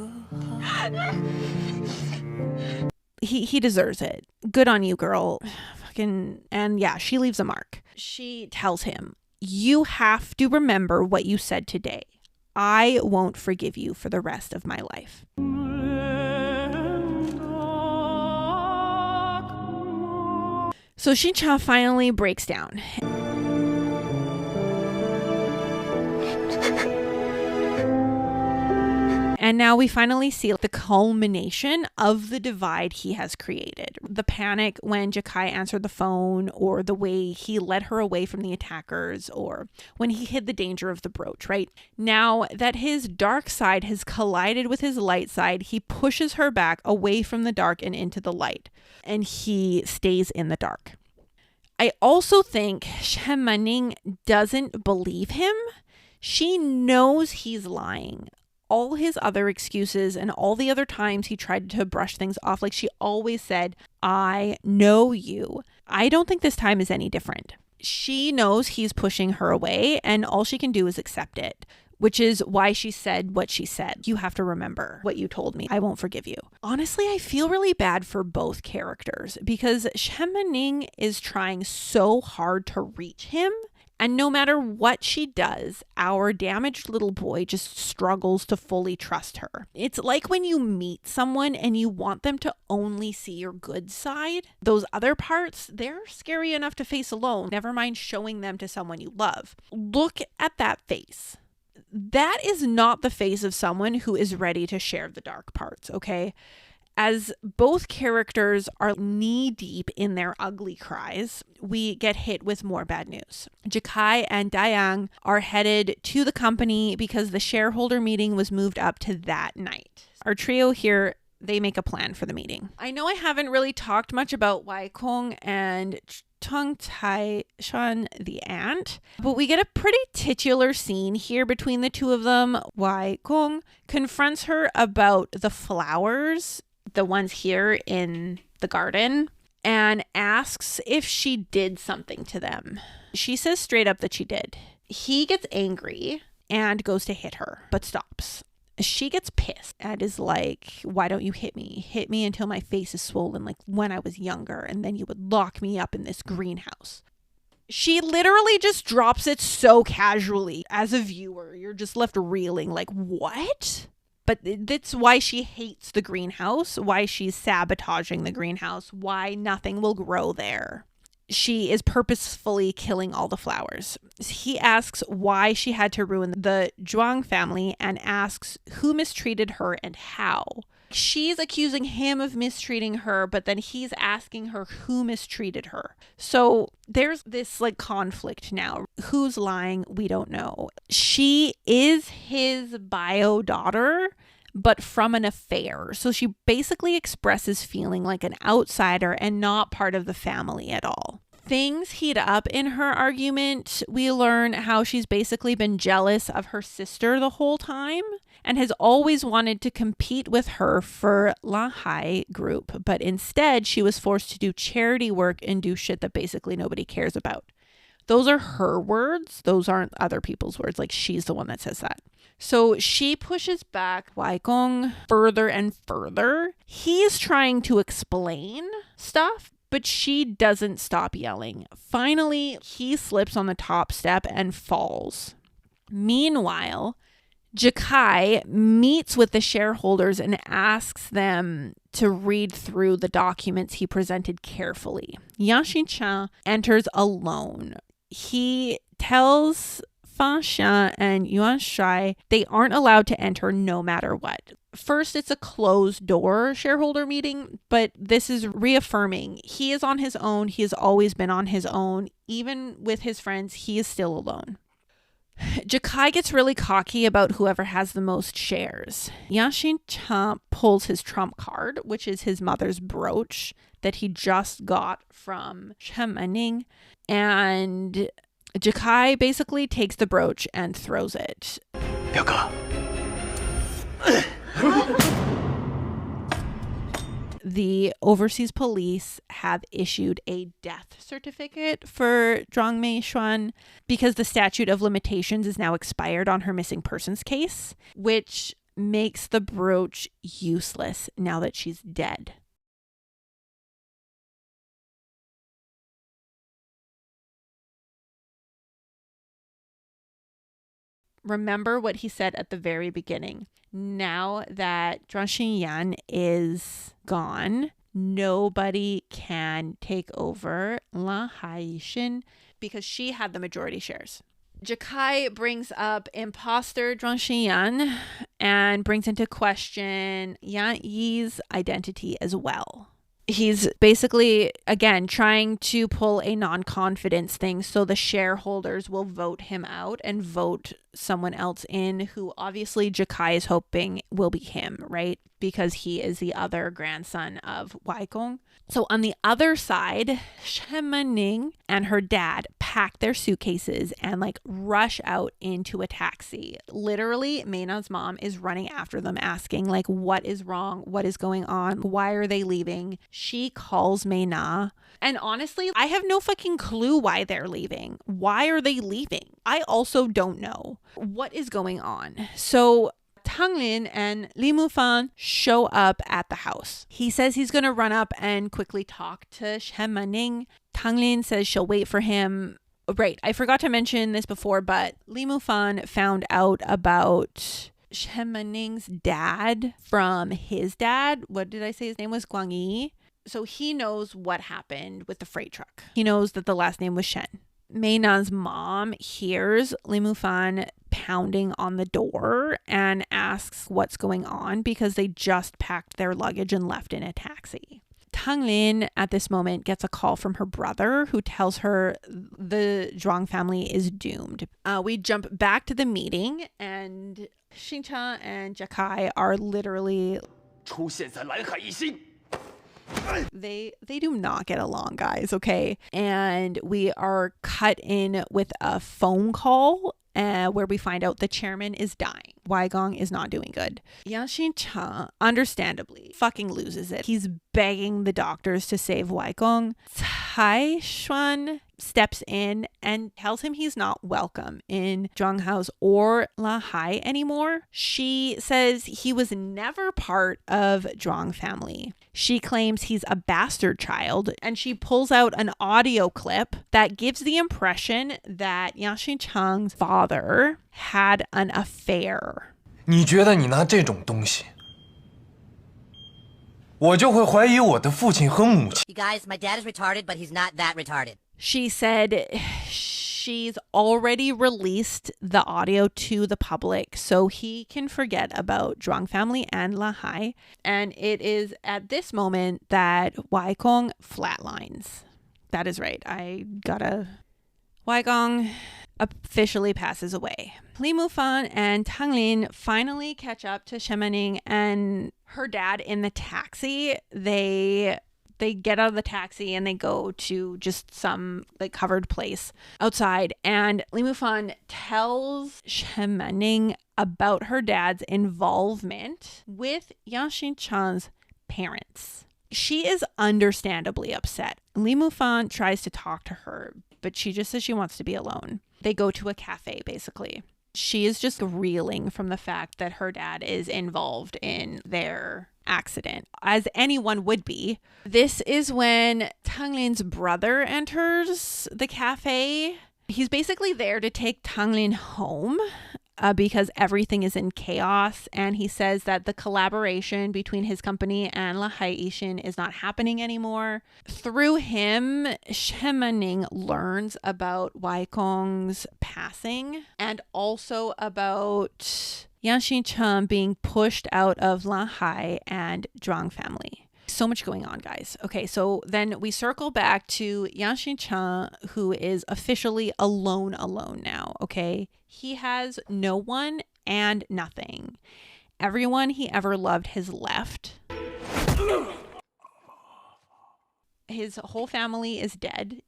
He deserves it. Good on you, girl. Fucking, and yeah, she leaves a mark. She tells him, you have to remember what you said today. I won't forgive you for the rest of my life. So Xincha finally breaks down. And now we finally see the culmination of the divide he has created. The panic when Jakai answered the phone, or the way he led her away from the attackers, or when he hid the danger of the brooch, right? Now that his dark side has collided with his light side, he pushes her back away from the dark and into the light. And he stays in the dark. I also think Shen Manning doesn't believe him. She knows he's lying. All his other excuses and all the other times he tried to brush things off, like she always said, I know you. I don't think this time is any different. She knows he's pushing her away and all she can do is accept it, which is why she said what she said. You have to remember what you told me. I won't forgive you. Honestly, I feel really bad for both characters because Shen Manning is trying so hard to reach him. And no matter what she does, our damaged little boy just struggles to fully trust her. It's like when you meet someone and you want them to only see your good side. Those other parts, they're scary enough to face alone. Never mind showing them to someone you love. Look at that face. That is not the face of someone who is ready to share the dark parts, okay? As both characters are knee-deep in their ugly cries, we get hit with more bad news. Jakai and Dayang are headed to the company because the shareholder meeting was moved up to that night. Our trio here, they make a plan for the meeting. I know I haven't really talked much about Wai Kong and Tong Tai Shan the aunt, but we get a pretty titular scene here between the two of them. Wai Kong confronts her about the flowers, the ones here in the garden, and asks if she did something to them. She says straight up that she did. He gets angry and goes to hit her, but stops. She gets pissed and is like, why don't you hit me? Hit me until my face is swollen like when I was younger, and then you would lock me up in this greenhouse. She literally just drops it so casually. As a viewer, you're just left reeling like, what? But that's why she hates the greenhouse, why she's sabotaging the greenhouse, why nothing will grow there. She is purposefully killing all the flowers. He asks why she had to ruin the Zhuang family and asks who mistreated her and how. She's accusing him of mistreating her, but then he's asking her who mistreated her. So there's this like conflict now. Who's lying? We don't know. She is his bio daughter, but from an affair. So she basically expresses feeling like an outsider and not part of the family at all. Things heat up in her argument. We learn how she's basically been jealous of her sister the whole time and has always wanted to compete with her for Lahai group, but instead she was forced to do charity work and do shit that basically nobody cares about. Those are her words. Those aren't other people's words. Like, she's the one that says that. So she pushes back Waikong further and further. He's trying to explain stuff, but she doesn't stop yelling. Finally, he slips on the top step and falls. Meanwhile, Jakai meets with the shareholders and asks them to read through the documents he presented carefully. Yang Xinchang enters alone. He tells Fan Xian and Yuan Shui they aren't allowed to enter no matter what. First, it's a closed door shareholder meeting, but this is reaffirming he is on his own. He has always been on his own. Even with his friends, he is still alone. Jakai gets really cocky about whoever has the most shares. Yang Xinchang pulls his trump card, which is his mother's brooch that he just got from Chen Mening, and Jakai basically takes the brooch and throws it. 表哥， The overseas police have issued a death certificate for Zhuang Meishuan because the statute of limitations is now expired on her missing persons case, which makes the brooch useless now that she's dead. Remember what he said at the very beginning. Now that Zhuang Xinyan is gone, nobody can take over La Haishin because she had the majority shares. Jakai brings up imposter Zhuang Xinyan and brings into question Yan Yi's identity as well. He's basically, again, trying to pull a non-confidence thing so the shareholders will vote him out and vote someone else in who obviously Jakai is hoping will be him, right? Because he is the other grandson of Waikong. So on the other side, Shen Mening and her dad pack their suitcases and rush out into a taxi. Literally, Meina's mom is running after them asking what is wrong? What is going on? Why are they leaving? She calls Meina. And honestly, I have no fucking clue why they're leaving. Why are they leaving? I also don't know what is going on. So Tang Lin and Li Mufan show up at the house. He says he's going to run up and quickly talk to Shen Mening. Tang Lin says she'll wait for him. Right, I forgot to mention this before, but Li Mufan found out about Shen Mening's dad from his dad. What did I say? His name was Guang Yi. So he knows what happened with the freight truck. He knows that the last name was Shen. Meina's mom hears Li Mufan pounding on the door and asks what's going on because they just packed their luggage and left in a taxi. Tang Lin at this moment gets a call from her brother who tells her the Zhuang family is doomed. We jump back to the meeting and Xincha and Jakai are literally 出现在蓝海一心。 They do not get along, guys, okay? And we are cut in with a phone call where we find out the chairman is dying. Waigong is not doing good. Yang Xinchang, understandably, fucking loses it. He's begging the doctors to save Waigong. Cai Xuan steps in and tells him he's not welcome in Zhuanghao's or Lahai anymore. She says he was never part of Zhuang family. She claims he's a bastard child, and she pulls out an audio clip that gives the impression that Yang Xinchang's father had an affair. 你觉得你拿这种东西，我就会怀疑我的父亲和母亲。 You guys, my dad is retarded, but he's not that retarded. She said she's already released the audio to the public so he can forget about Zhuang family and Lahai. And it is at this moment that Waikong flatlines. That is right. Weigong officially passes away. Li Mufan and Tang Lin finally catch up to Shen Mening and her dad in the taxi. They get out of the taxi and they go to just some like covered place outside. And Li Mufan tells Shen Mening about her dad's involvement with Yang Xinchang's parents. She is understandably upset. Li Mufan tries to talk to her, but she just says she wants to be alone. They go to a cafe, basically. She is just reeling from the fact that her dad is involved in their accident, as anyone would be. This is when Tang Lin's brother enters the cafe. He's basically there to take Tang Lin home because everything is in chaos. And he says that the collaboration between his company and Lahai Yixin is not happening anymore. Through him, Shen Mening learns about Wai Gong's passing and also about Yang Xincheng being pushed out of Lahai and Zhuang family. So much going on, guys. Okay, so then we circle back to Yang Xincheng, who is officially alone now, okay? He has no one and nothing. Everyone he ever loved has left. His whole family is dead,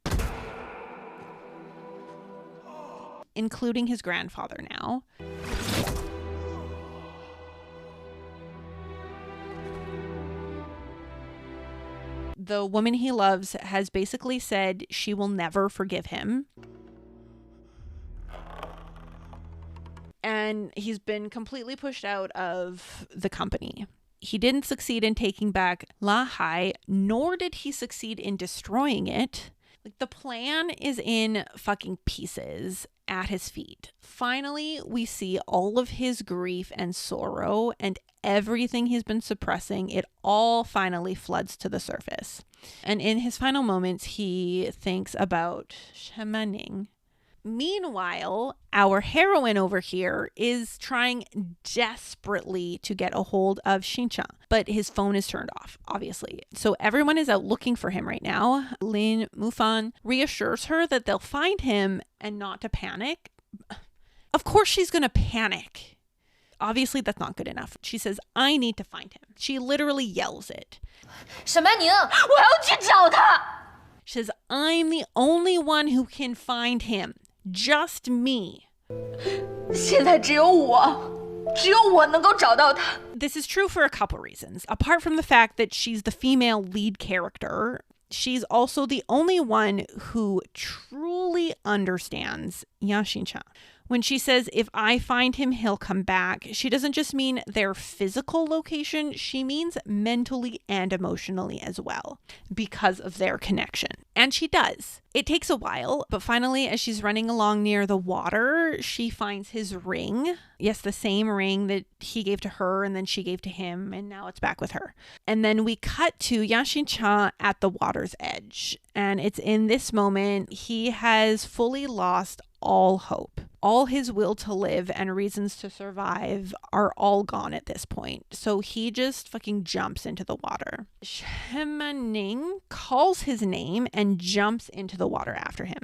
including his grandfather now. The woman he loves has basically said she will never forgive him. And he's been completely pushed out of the company. He didn't succeed in taking back Lahai, nor did he succeed in destroying it. Like, the plan is in fucking pieces at his feet. Finally, we see all of his grief and sorrow and everything he's been suppressing. It all finally floods to the surface. And in his final moments, he thinks about Shen Mening. Meanwhile, our heroine over here is trying desperately to get a hold of Xincheng, but his phone is turned off, obviously. So everyone is out looking for him right now. Li Mufan reassures her that they'll find him and not to panic. Of course she's going to panic. Obviously, that's not good enough. She says, I need to find him. She literally yells it. 沈曼宁，我要去找他。 She says, I'm the only one who can find him. Just me. 现在只有我能够找到他。 This is true for a couple reasons. Apart from the fact that she's the female lead character, she's also the only one who truly understands Yang Xincheng. When she says, if I find him, he'll come back, she doesn't just mean their physical location, she means mentally and emotionally as well, because of their connection. And she does. It takes a while, but finally, as she's running along near the water, she finds his ring. Yes, the same ring that he gave to her and then she gave to him, and now it's back with her. And then we cut to Yang Xincheng at the water's edge. And it's in this moment, he has fully lost all hope. All his will to live and reasons to survive are all gone at this point. So he just fucking jumps into the water. Shen Mening calls his name and jumps into the water after him.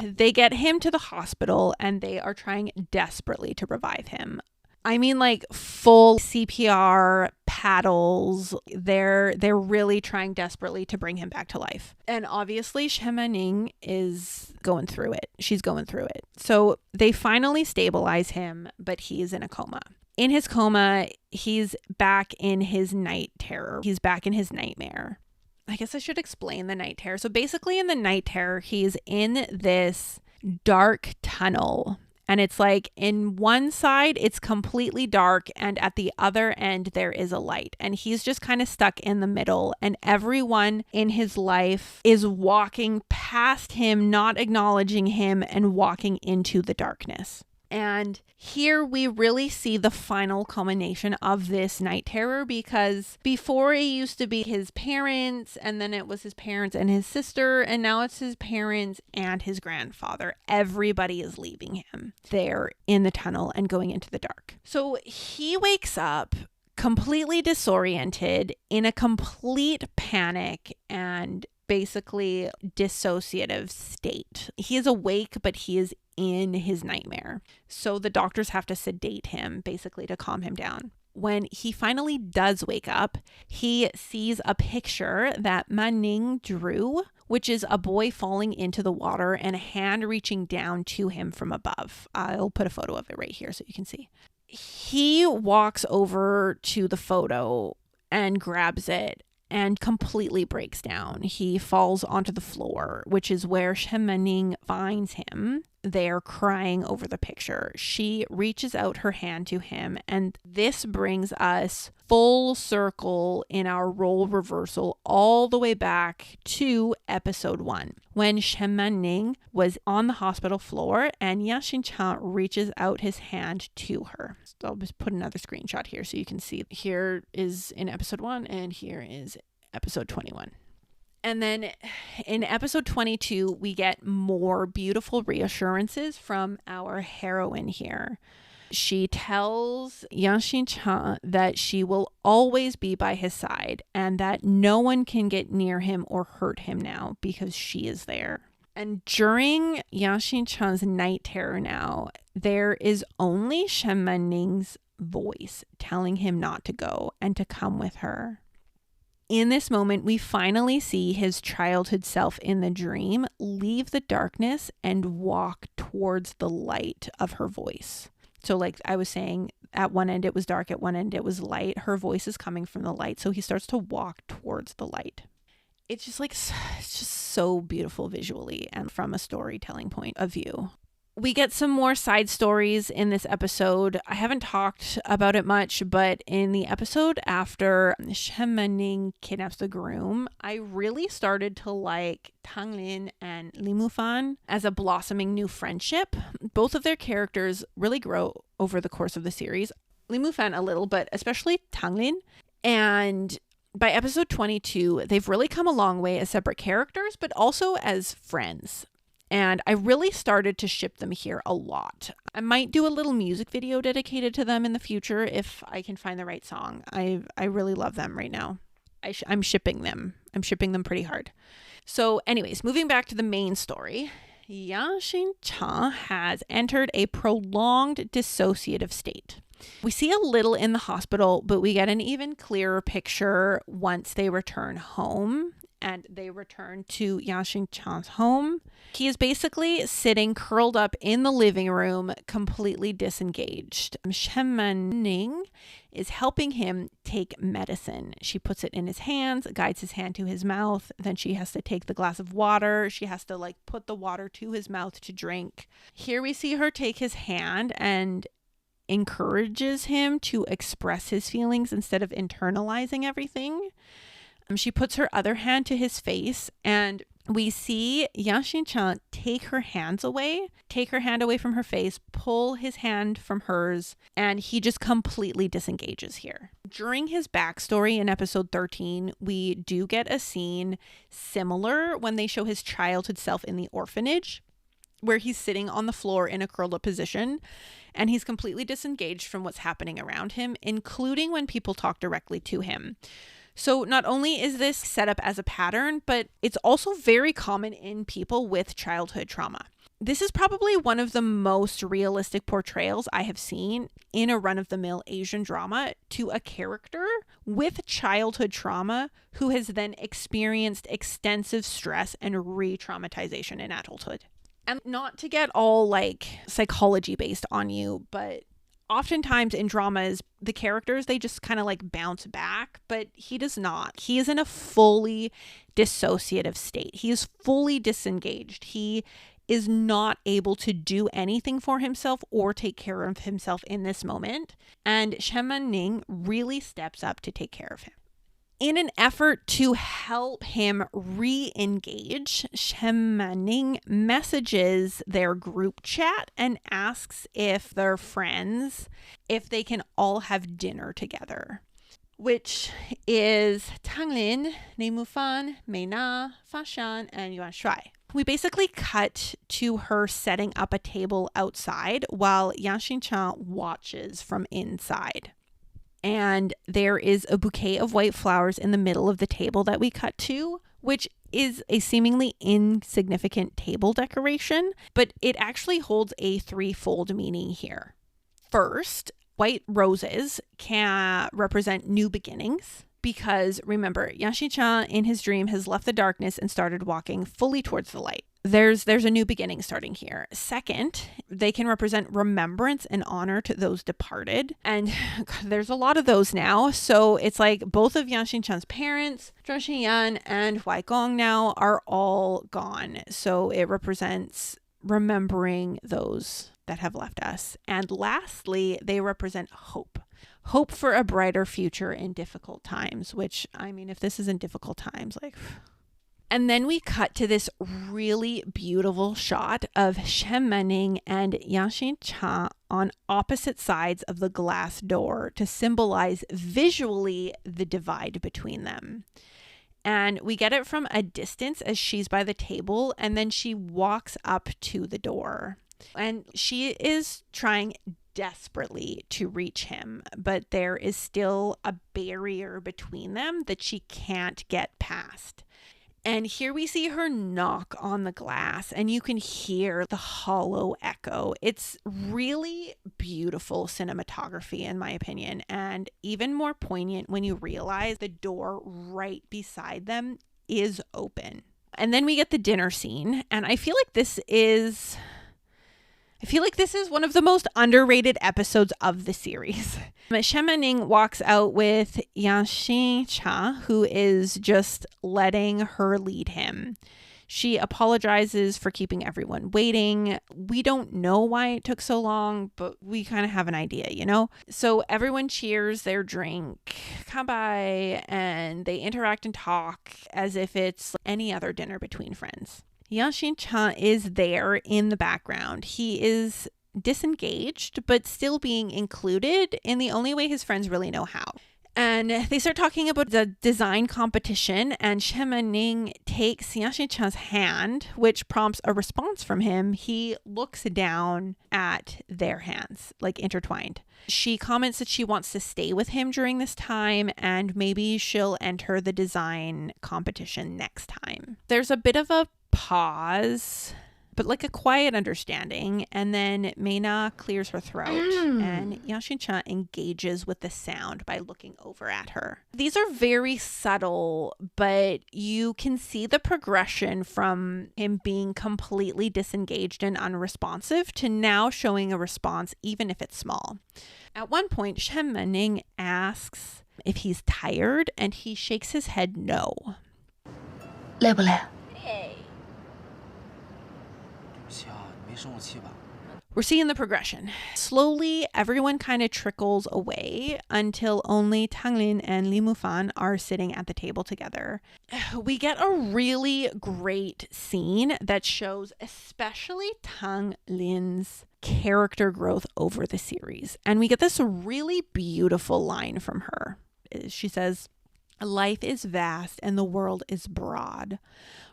They get him to the hospital and they are trying desperately to revive him. I mean, like, full CPR, paddles. They're really trying desperately to bring him back to life. And obviously, Shen Mening is going through it. She's going through it. So they finally stabilize him, but he's in a coma. In his coma, he's back in his night terror. He's back in his nightmare. I guess I should explain the night terror. So basically, in the night terror, he's in this dark tunnel. And it's like, in one side, it's completely dark, and at the other end, there is a light. And he's just kind of stuck in the middle. And everyone in his life is walking past him, not acknowledging him, and walking into the darkness. And here we really see the final culmination of this night terror, because before it used to be his parents, and then it was his parents and his sister, and now it's his parents and his grandfather. Everybody is leaving him there in the tunnel and going into the dark. So he wakes up completely disoriented, in a complete panic, and basically dissociative state. He is awake, but he is in his nightmare. So the doctors have to sedate him, basically to calm him down. When he finally does wake up, he sees a picture that Manning drew, which is a boy falling into the water and a hand reaching down to him from above. I'll put a photo of it right here so you can see. He walks over to the photo and grabs it and completely breaks down. He falls onto the floor, which is where Manning finds him. They're crying over the picture. She reaches out her hand to him, and this brings us full circle in our role reversal all the way back to episode 1, when Manning was on the hospital floor and Yaxin-chan reaches out his hand to her. So I'll just put another screenshot here so you can see. Here is in episode 1 and here is episode 21. And then in episode 22, we get more beautiful reassurances from our heroine here. She tells Yaxin-chan that she will always be by his side and that no one can get near him or hurt him now because she is there. And during Yaxin-chan's night terror now, there is only Shen Manning's voice telling him not to go and to come with her. In this moment, we finally see his childhood self in the dream leave the darkness and walk towards the light of her voice. So like I was saying, at one end it was dark, at one end it was light. Her voice is coming from the light, so he starts to walk towards the light. It's just so beautiful visually and from a storytelling point of view. We get some more side stories in this episode. I haven't talked about it much, but in the episode after Shen Manning kidnaps the groom, I really started to like Tang Lin and Li Mufan as a blossoming new friendship. Both of their characters really grow over the course of the series. Li Mufan a little, but especially Tang Lin. And by episode 22, they've really come a long way as separate characters, but also as friends. And I really started to ship them here a lot. I might do a little music video dedicated to them in the future if I can find the right song. I really love them right now. I'm shipping them. I'm shipping them pretty hard. So anyways, moving back to the main story, Yaxin-chan has entered a prolonged dissociative state. We see a little in the hospital, but we get an even clearer picture once they return home. And they return to Yaxin-chan's home. He is basically sitting curled up in the living room, completely disengaged. Shen Manning is helping him take medicine. She puts it in his hands, guides his hand to his mouth. Then she has to take the glass of water. She has to put the water to his mouth to drink. Here we see her take his hand and encourages him to express his feelings instead of internalizing everything. She puts her other hand to his face, and we see Yaxin-chan take her hand away from her face, pull his hand from hers, and he just completely disengages here. During his backstory in episode 13, we do get a scene similar when they show his childhood self in the orphanage, where he's sitting on the floor in a curled up position, and he's completely disengaged from what's happening around him, including when people talk directly to him. So not only is this set up as a pattern, but it's also very common in people with childhood trauma. This is probably one of the most realistic portrayals I have seen in a run-of-the-mill Asian drama to a character with childhood trauma who has then experienced extensive stress and re-traumatization in adulthood. And not to get all psychology based on you, but oftentimes in dramas, the characters, they just kind of bounce back, but he does not. He is in a fully dissociative state. He is fully disengaged. He is not able to do anything for himself or take care of himself in this moment. And Shen Manning really steps up to take care of him. In an effort to help him re-engage, Shen Manning messages their group chat and asks if they're friends, if they can all have dinner together, which is Tang Lin, Nei Mufan, Mei Na, Fa Shan, and Yuan Shuai. We basically cut to her setting up a table outside while Yaxin-chan watches from inside. And there is a bouquet of white flowers in the middle of the table that we cut to, which is a seemingly insignificant table decoration, but it actually holds a threefold meaning here. First, white roses can represent new beginnings because remember, Yang Xinchang in his dream has left the darkness and started walking fully towards the light. There's a new beginning starting here. Second, they can represent remembrance and honor to those departed. And there's a lot of those now. So it's like both of Yang Xinchang's parents, Zhang Xinyan and Huai Gong now are all gone. So it represents remembering those that have left us. And lastly, they represent hope. Hope for a brighter future in difficult times, which, I mean, if this isn't difficult times, like... And then we cut to this really beautiful shot of Shen Mening and Yang Xinchang on opposite sides of the glass door to symbolize visually the divide between them. And we get it from a distance as she's by the table, and then she walks up to the door. And she is trying desperately to reach him, but there is still a barrier between them that she can't get past. And here we see her knock on the glass and you can hear the hollow echo. It's really beautiful cinematography in my opinion, and even more poignant when you realize the door right beside them is open. And then we get the dinner scene, and I feel like this is one of the most underrated episodes of the series. Shen Mening walks out with Yang Xinchang, who is just letting her lead him. She apologizes for keeping everyone waiting. We don't know why it took so long, but we kind of have an idea, you know? So everyone cheers their drink, kanpai, and they interact and talk as if it's any other dinner between friends. Yang Xinchang is there in the background. He is disengaged, but still being included in the only way his friends really know how. And they start talking about the design competition, and Shen Mening takes Yang Xinchang's hand, which prompts a response from him. He looks down at their hands, like intertwined. She comments that she wants to stay with him during this time, and maybe she'll enter the design competition next time. There's a bit of a pause, but like a quiet understanding, and then Meina clears her throat and Yang Xinchang engages with the sound by looking over at her. These are very subtle, but you can see the progression from him being completely disengaged and unresponsive to now showing a response, even if it's small. At one point, Shen Mening asks if he's tired, and he shakes his head no. 累不累？ We're seeing the progression. Slowly, everyone kind of trickles away until only Tanglin and Li Mufan are sitting at the table together. We get a really great scene that shows especially Tanglin's character growth over the series. And we get this really beautiful line from her. She says, "Life is vast and the world is broad.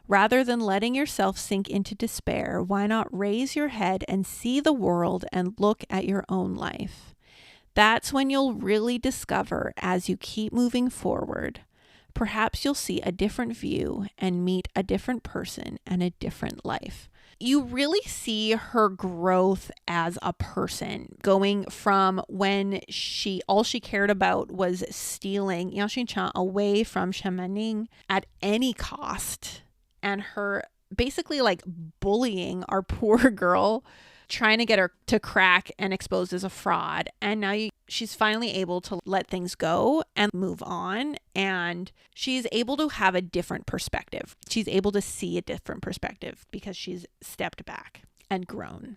Rather than letting yourself sink into despair, why not raise your head and see the world and look at your own life? That's when you'll really discover as you keep moving forward. Perhaps you'll see a different view and meet a different person and a different life." You really see her growth as a person, going from when all she cared about was stealing Yang Xinchang away from Shen Mening at any cost, and her basically like bullying our poor girl, trying to get her to crack and exposed as a fraud. And now she's finally able to let things go and move on. And she's able to have a different perspective. She's able to see a different perspective because she's stepped back and grown.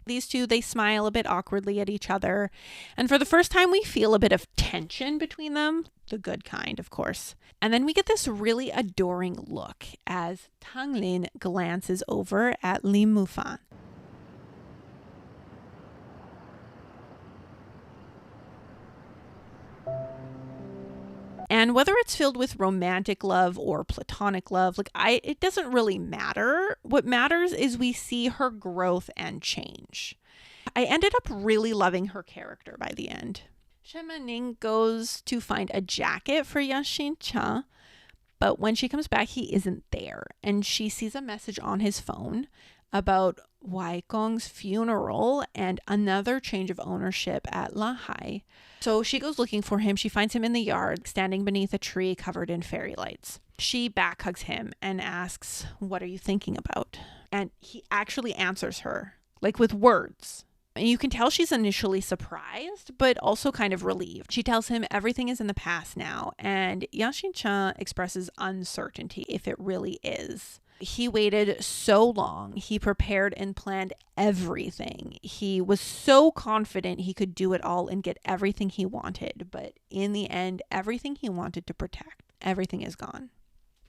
These two, they smile a bit awkwardly at each other. And for the first time, we feel a bit of tension between them. The good kind, of course. And then we get this really adoring look as Tanglin glances over at Li Mufan. And whether it's filled with romantic love or platonic love, it doesn't really matter. What matters is we see her growth and change. I ended up really loving her character by the end. Shen Mening goes to find a jacket for Yang Xinchang, But when she comes back, he isn't there. And she sees a message on his phone about Wai Gong's funeral and another change of ownership at Lahai. So she goes looking for him. She finds him in the yard, standing beneath a tree covered in fairy lights. She back hugs him and asks, "What are you thinking about?" And he actually answers her, like with words. And you can tell she's initially surprised, but also kind of relieved. She tells him everything is in the past now, and Yang Xinchen expresses uncertainty if it really is. He waited so long. He prepared and planned everything. He was so confident he could do it all and get everything he wanted. But in the end, everything he wanted to protect, everything is gone.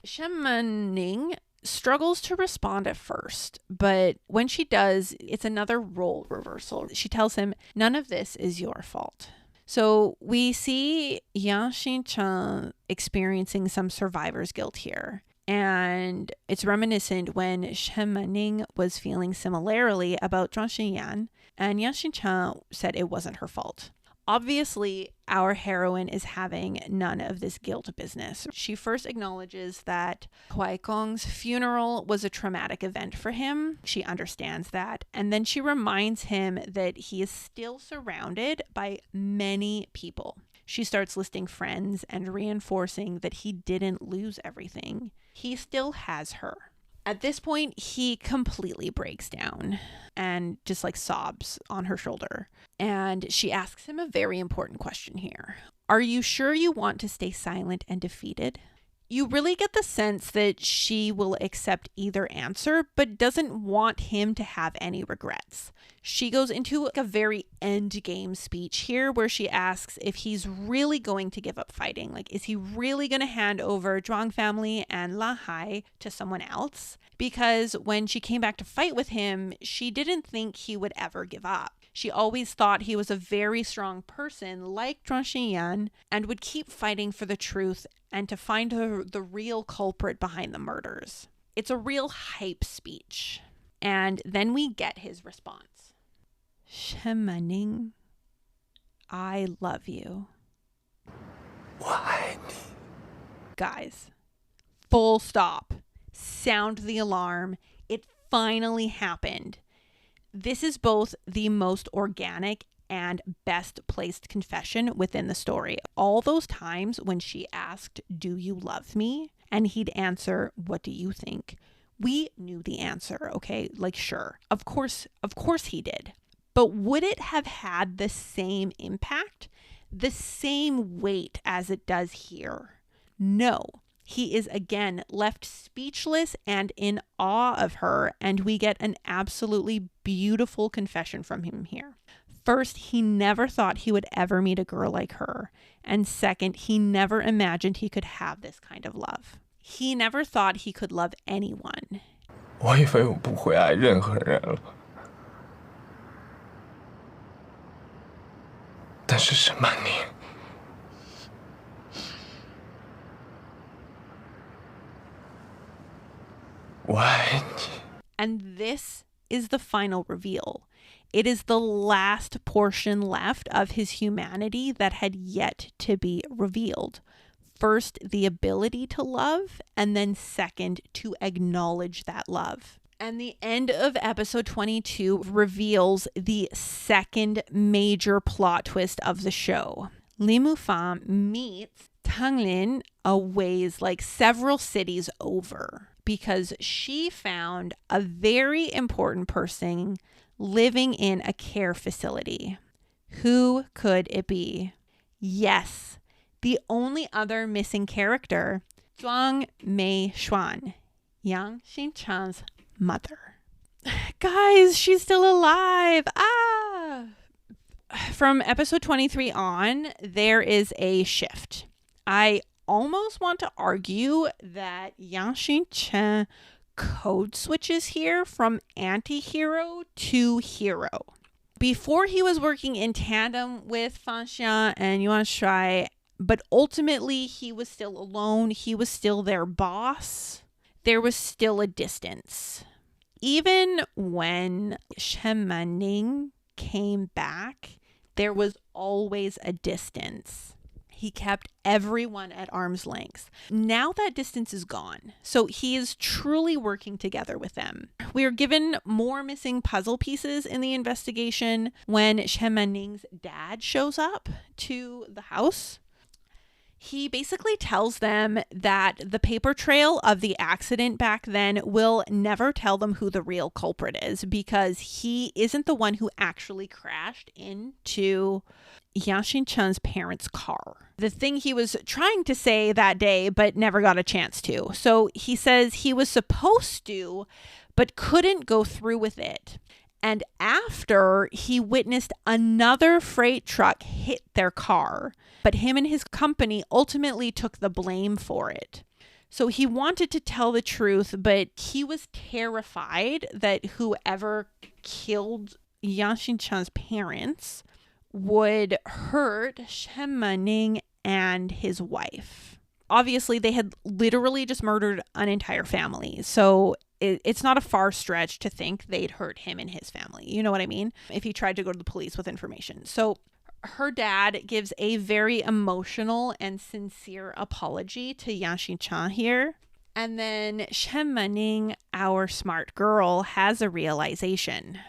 Shen Mening struggles to respond at first, but when she does, it's another role reversal. She tells him, "None of this is your fault." So we see Yang Xinchen experiencing some survivor's guilt here. And it's reminiscent when Shen Mening was feeling similarly about Zhuang Xinyan, and Yang Xinchen said it wasn't her fault. Obviously, our heroine is having none of this guilt business. She first acknowledges that Wai Gong's funeral was a traumatic event for him. She understands that. And then she reminds him that he is still surrounded by many people. She starts listing friends and reinforcing that he didn't lose everything. He still has her. At this point, he completely breaks down and just like sobs on her shoulder. And she asks him a very important question here. Are you sure you want to stay silent and defeated? You really get the sense that she will accept either answer, but doesn't want him to have any regrets. She goes into a very end game speech here where she asks if he's really going to give up fighting. Like, is he really going to hand over Zhuang family and Lahai to someone else? Because when she came back to fight with him, she didn't think he would ever give up. She always thought he was a very strong person like Zhuang Xinyan and would keep fighting for the truth and to find the real culprit behind the murders. It's a real hype speech. And then we get his response. Shen Mening, I love you. 我爱你。 Guys, full stop. Sound the alarm. It finally happened. This is both the most organic and best placed confession within the story. All those times when she asked, "Do you love me?" and he'd answer, "What do you think?" We knew the answer, okay? Like, sure. Of course he did. But would it have had the same impact, the same weight as it does here? No. He is again left speechless and in awe of her, and we get an absolutely beautiful confession from him here. First, he never thought he would ever meet a girl like her. And second, he never imagined he could have this kind of love. He never thought he could love anyone. 我以为我不会爱任何人了，但是沈曼宁，我爱你。 And this is the final reveal. It is the last portion left of his humanity that had yet to be revealed. First, the ability to love, and then second, to acknowledge that love. And the end of episode 22 reveals the second major plot twist of the show. Li Mufang meets Tang Lin a ways like several cities over because she found a very important person living in a care facility. Who could it be? Yes, the only other missing character, Zhuang Mei Xuan, Yang Xinchen's mother. Guys, she's still alive. From episode 23 on, there is a shift. I almost want to argue that Yang Xinchen code switches here from anti-hero to hero. Before he was working in tandem with Fan Xiang and Yuan Shuai, but ultimately he was still alone. He was still their boss. There was still a distance. Even when Shen Mening came back, there was always a distance. He kept everyone at arm's length. Now that distance is gone, so he is truly working together with them. We are given more missing puzzle pieces in the investigation when Chen Maning's dad shows up to the house. He basically tells them that the paper trail of the accident back then will never tell them who the real culprit is, because he isn't the one who actually crashed into Yang Xincheng's parents' car. The thing he was trying to say that day but never got a chance to. So he says he was supposed to but couldn't go through with it. And after he witnessed another freight truck hit their car, but him and his company ultimately took the blame for it. So he wanted to tell the truth, but he was terrified that whoever killed Yang Xincheng's parents would hurt Chen Maning and his wife. Obviously, they had literally just murdered an entire family. So it's not a far stretch to think they'd hurt him and his family. You know what I mean? If he tried to go to the police with information. So her dad gives a very emotional and sincere apology to Yang Xincheng here. And then Chen Maning, our smart girl, has a realization.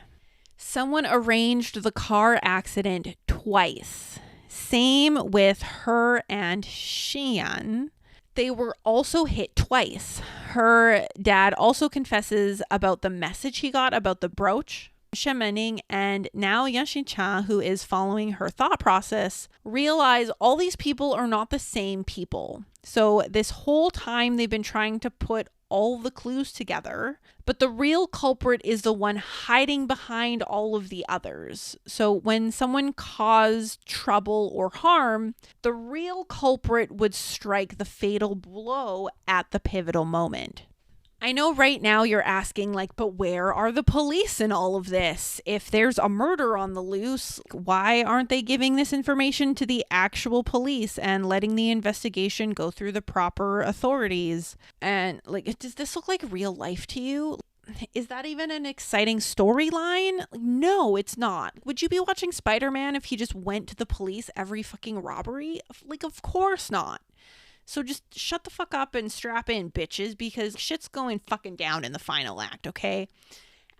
Someone arranged the car accident twice. Same with her and Xian. They were also hit twice. Her dad also confesses about the message he got about the brooch. Chen Maning and now Yang Xincheng, who is following her thought process, realize all these people are not the same people. So this whole time they've been trying to put all the clues together, but the real culprit is the one hiding behind all of the others. So when someone caused trouble or harm, the real culprit would strike the fatal blow at the pivotal moment. I know right now you're asking, like, but where are the police in all of this? If there's a murder on the loose, why aren't they giving this information to the actual police and letting the investigation go through the proper authorities? And, like, does this look like real life to you? Is that even an exciting storyline? No, it's not. Would you be watching Spider-Man if he just went to the police every fucking robbery? Like, of course not. So just shut the fuck up and strap in, bitches, because shit's going fucking down in the final act, okay?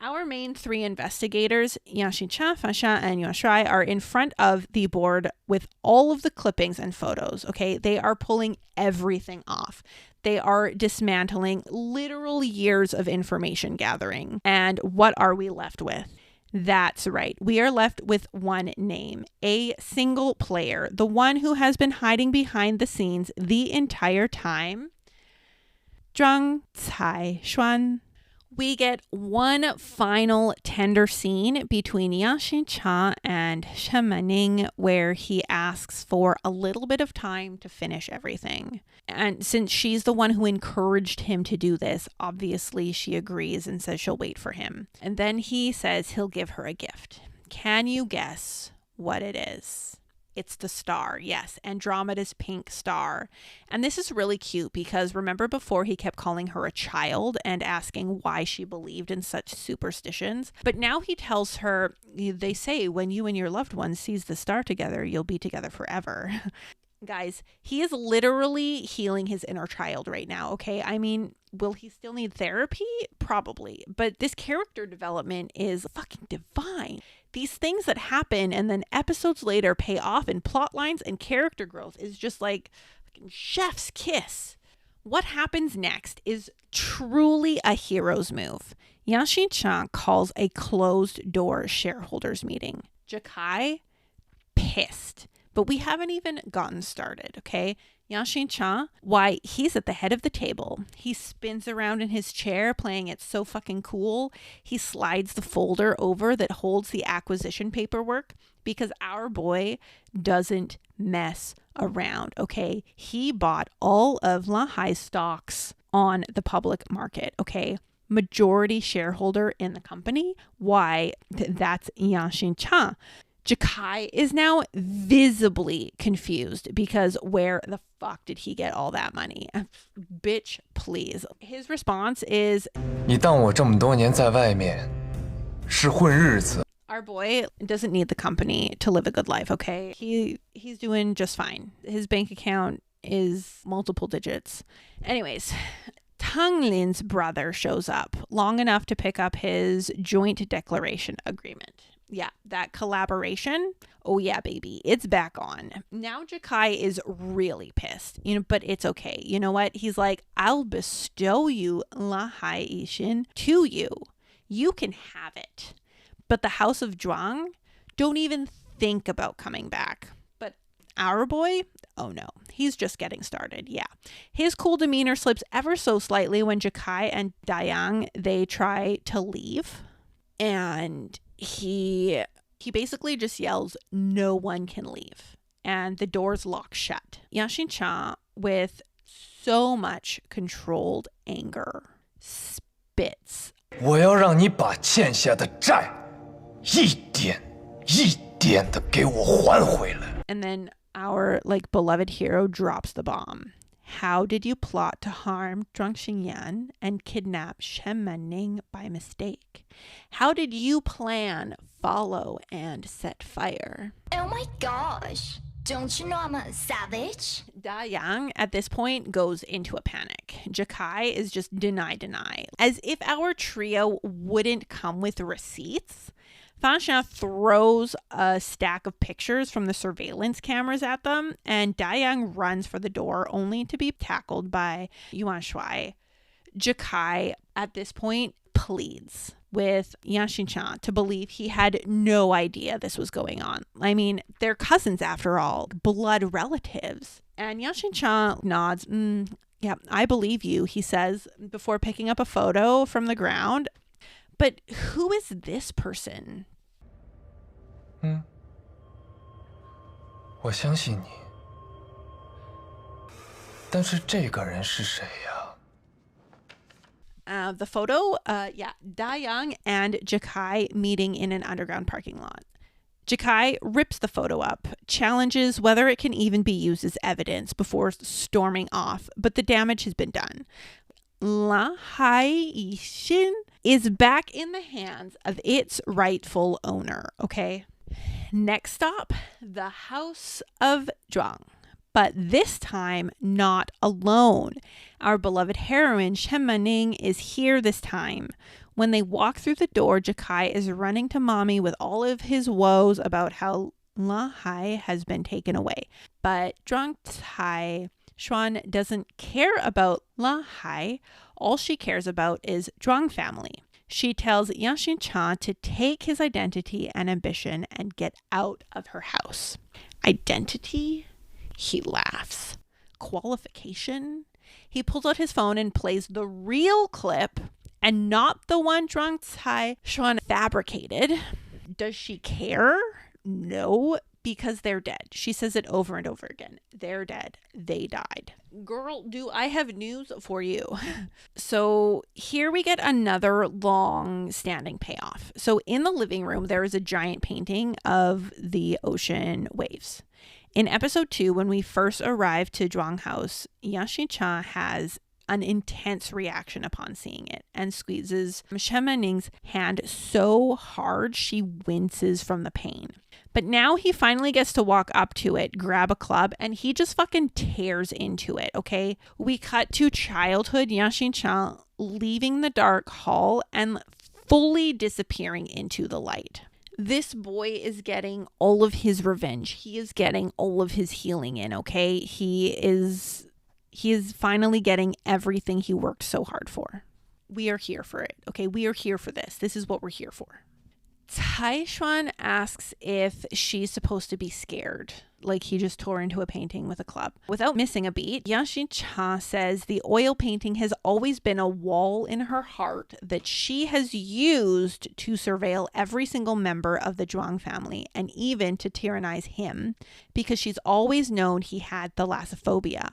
Our main three investigators, Yang Xincheng, Fan Shan, and Yuan Shuai, are in front of the board with all of the clippings and photos, okay? They are pulling everything off. They are dismantling literal years of information gathering. And what are we left with? That's right. We are left with one name, a single player, the one who has been hiding behind the scenes the entire time. Zhang Caishuan. We get one final tender scene between Yang Xincheng and Chen Maning where he asks for a little bit of time to finish everything. And since she's the one who encouraged him to do this, obviously she agrees and says she'll wait for him. And then he says he'll give her a gift. Can you guess what it is? It's the star, yes, Andromeda's pink star. And this is really cute because remember before he kept calling her a child and asking why she believed in such superstitions? But now he tells her, they say when you and your loved one sees the star together, you'll be together forever. Guys, he is literally healing his inner child right now, okay? I mean, will he still need therapy? Probably. But this character development is fucking divine. These things that happen and then episodes later pay off in plot lines and character growth is just like fucking chef's kiss. What happens next is truly a hero's move. Yang Xincheng calls a closed door shareholders meeting. Jakai, pissed. But we haven't even gotten started, okay? Yang Xincheng, why, he's at the head of the table. He spins around in his chair playing it so fucking cool. He slides the folder over that holds the acquisition paperwork because our boy doesn't mess around, okay? He bought all of Lanhai's stocks on the public market, okay? Majority shareholder in the company. Why? That's Yang Xincheng. Jakai is now visibly confused because where the fuck did he get all that money? Bitch, please. His response is, 你当我这么多年在外面是混日子 Our boy doesn't need the company to live a good life, okay? He's doing just fine. His bank account is multiple digits. Anyways, Tang Lin's brother shows up long enough to pick up his joint declaration agreement. Yeah, that collaboration. Oh yeah, baby, it's back on. Now Jakai is really pissed, but it's okay. You know what? He's like, I'll bestow you Lahai Ishin to you. You can have it. But the House of Zhuang don't even think about coming back. But our boy, oh no, he's just getting started. Yeah. His cool demeanor slips ever so slightly when Jakai and Dayang, they try to leave. And he basically just yells, no one can leave. And the doors lock shut. Yashin-chan, with so much controlled anger, spits. 我要让你把欠下的债一点一点的给我还回来。 And then our beloved hero drops the bomb. How did you plot to harm Zhuang Xingyan and kidnap Shen Menning by mistake? How did you plan, follow, and set fire? Oh my gosh. Don't you know I'm a savage? Dayang at this point goes into a panic. Jakai is just deny. As if our trio wouldn't come with receipts. Fansha throws a stack of pictures from the surveillance cameras at them, and Dayang runs for the door only to be tackled by Yuan Shui. Jakai, at this point, pleads with Yanshin-chan to believe he had no idea this was going on. I mean, they're cousins after all, blood relatives. And Yanshin-chan nods. Yeah, I believe you, he says, before picking up a photo from the ground. But who is this person? 我相信你，但是这个人是谁呀？ The photo, Dayang and Jakai meeting in an underground parking lot. Jakai rips the photo up, challenges whether it can even be used as evidence before storming off, but the damage has been done. Lahai Ishin is back in the hands of its rightful owner, okay? Next stop, the House of Zhuang. But this time, not alone. Our beloved heroine, Shen Menning, is here this time. When they walk through the door, Jakai is running to mommy with all of his woes about how Lahai has been taken away. But Zhuang Cai Xuan doesn't care about Lahai. All she cares about is Zhuang family. She tells Yanshin-chan to take his identity and ambition and get out of her house. Identity? He laughs. Qualification? He pulls out his phone and plays the real clip and not the one Zhuang Cai Xuan fabricated. Does she care? No, because they're dead. She says it over and over again. They're dead. They died. Girl, do I have news for you? So here we get another long standing payoff. So in the living room, there is a giant painting of the ocean waves. In episode 2, when we first arrive to Zhuang House, Yanshin-chan has an intense reaction upon seeing it and squeezes Shen Menning's hand so hard she winces from the pain. But now he finally gets to walk up to it, grab a club, and he just fucking tears into it, okay? We cut to childhood Yanshin-chan leaving the dark hall and fully disappearing into the light. This boy is getting all of his revenge. He is getting all of his healing in, okay? He is finally getting everything he worked so hard for. We are here for it, okay? We are here for this. This is what we're here for. Tai Xuan asks if she's supposed to be scared, like he just tore into a painting with a club. Without missing a beat, Yanshin-chan says the oil painting has always been a wall in her heart that she has used to surveil every single member of the Zhuang family and even to tyrannize him because she's always known he had thalassophobia.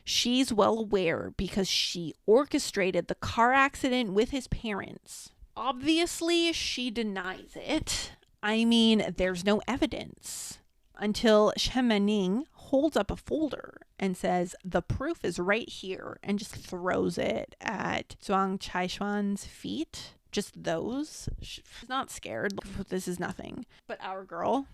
She's well aware because she orchestrated the car accident with his parents. Obviously, she denies it. I mean, there's no evidence. Until Shen Menning holds up a folder and says, the proof is right here, and just throws it at Zhuang Caishuan's feet. Just those. She's not scared. This is nothing. But our girl,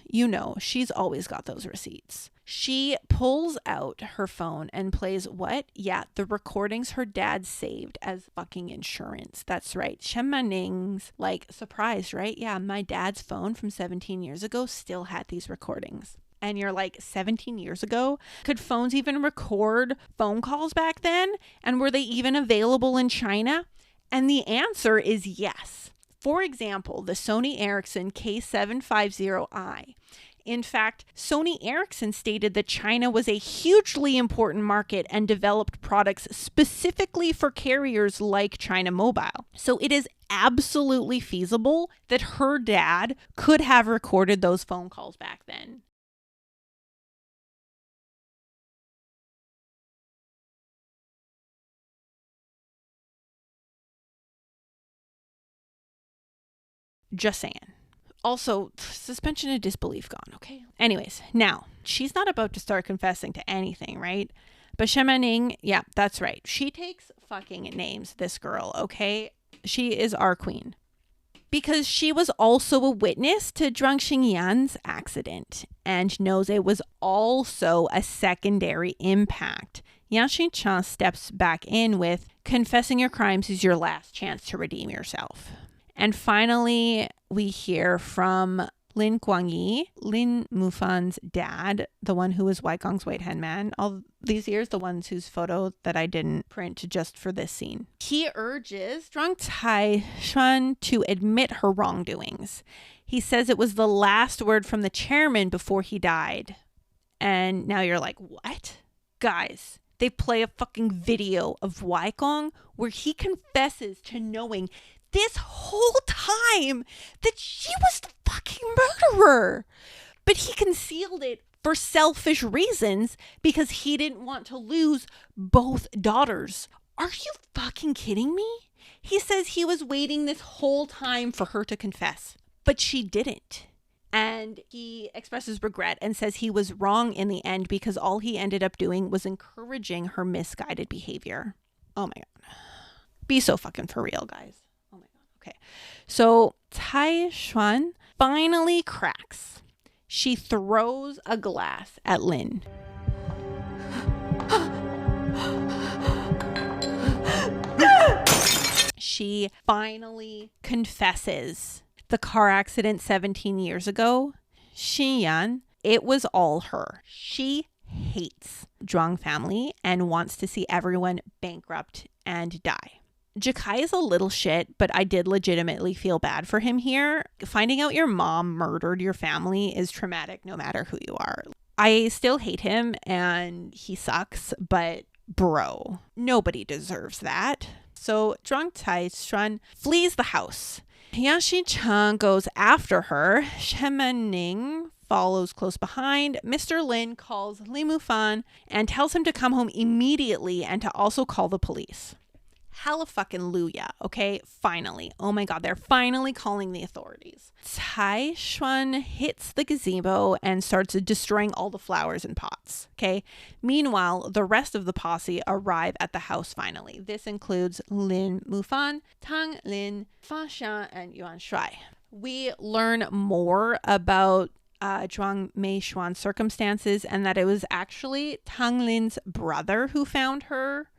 you know, she's always got those receipts. She pulls out her phone and plays what? Yeah, the recordings her dad saved as fucking insurance. That's right. Shemaning's like surprised, right? Yeah, my dad's phone from 17 years ago still had these recordings. And you're like, 17 years ago? Could phones even record phone calls back then? And were they even available in China? And the answer is yes. For example, the Sony Ericsson K750i. In fact, Sony Ericsson stated that China was a hugely important market and developed products specifically for carriers like China Mobile. So it is absolutely feasible that her dad could have recorded those phone calls back then. Just saying. Also, suspension of disbelief gone, okay? Anyways, now, she's not about to start confessing to anything, right? But Shemaning, yeah, that's right. She takes fucking names, this girl, okay? She is our queen. Because she was also a witness to Zhuang Xingyan's accident and knows it was also a secondary impact. Yang Xingchen steps back in with, confessing your crimes is your last chance to redeem yourself. And finally, we hear from Lin Guangyi, Lin Mufan's dad, the one who was Weigong's right-hand man all these years, the ones whose photo that I didn't print just for this scene. He urges Zhuang Taishuan to admit her wrongdoings. He says it was the last word from the chairman before he died. And now you're like, what? Guys, they play a fucking video of Weigong where he confesses to knowing this whole time that she was the fucking murderer. But he concealed it for selfish reasons because he didn't want to lose both daughters. Are you fucking kidding me? He says he was waiting this whole time for her to confess, but she didn't. And he expresses regret and says he was wrong in the end because all he ended up doing was encouraging her misguided behavior. Oh my God. Be so fucking for real, guys. Okay, so Taishuan finally cracks. She throws a glass at Lin. She finally confesses the car accident 17 years ago. Xinyan, it was all her. She hates Zhuang family and wants to see everyone bankrupt and die. Jakai is a little shit, but I did legitimately feel bad for him here. Finding out your mom murdered your family is traumatic no matter who you are. I still hate him and he sucks, but bro, nobody deserves that. So Zhuang Taishuan flees the house. Yang Xingchen goes after her. Shemanning follows close behind. Mr. Lin calls Li Mufan and tells him to come home immediately and to also call the police. Hallelujah, okay? Finally. Oh my God, they're finally calling the authorities. Taishuan hits the gazebo and starts destroying all the flowers and pots, okay? Meanwhile, the rest of the posse arrive at the house finally. This includes Lin Mufan, Tang Lin, Fa Xian, and Yuan Shuai. We learn more about Zhuang Meishuan's circumstances and that it was actually Tang Lin's brother who found her.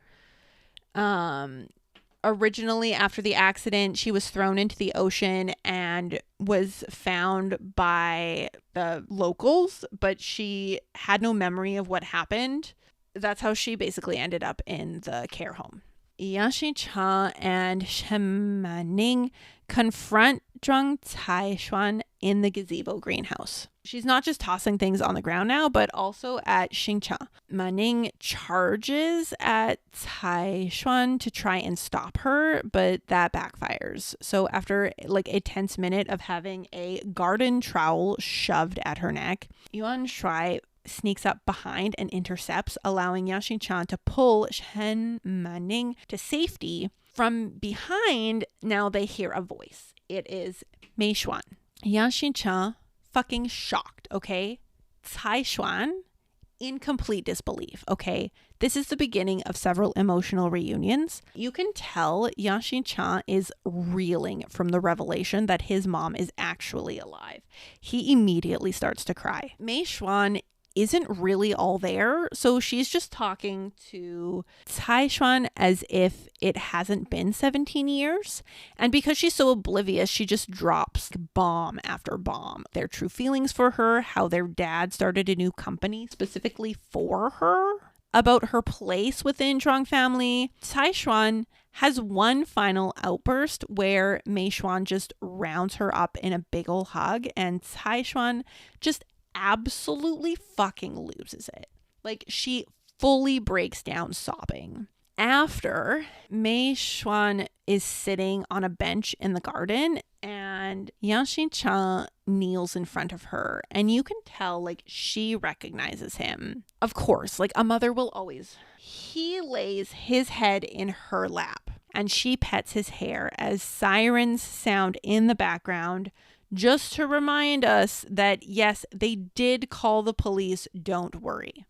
Originally after the accident, she was thrown into the ocean and was found by the locals, but she had no memory of what happened. That's how she basically ended up in the care home. Yang Xingchen and Shemanning confront Zhuang Taishuan in the gazebo greenhouse. She's not just tossing things on the ground now, but also at Xingchen. Maning charges at Taishuan to try and stop her, but that backfires. So after like a tense minute of having a garden trowel shoved at her neck, Yuan Shuai sneaks up behind and intercepts, allowing Yang Xingchen to pull Shen Maning to safety. From behind, now they hear a voice. It is Mei Xuan. Yang Xingchen fucking shocked, okay? Taishuan in complete disbelief, okay? This is the beginning of several emotional reunions. You can tell Yang Xin-chan is reeling from the revelation that his mom is actually alive. He immediately starts to cry. Mei Xuan isn't really all there, so she's just talking to Cai Xuan as if it hasn't been 17 years. And because she's so oblivious, she just drops bomb after bomb. Their true feelings for her, how their dad started a new company specifically for her, about her place within Zhuang family. Cai Xuan has one final outburst where Mei Xuan just rounds her up in a big ol' hug, and Cai Xuan just absolutely fucking loses it. Like, she fully breaks down sobbing. After, Mei Xuan is sitting on a bench in the garden, and Yang Xin-chan kneels in front of her, and you can tell, like, she recognizes him. Of course, like a mother will always. He lays his head in her lap, and she pets his hair as sirens sound in the background, just to remind us that, yes, they did call the police, don't worry.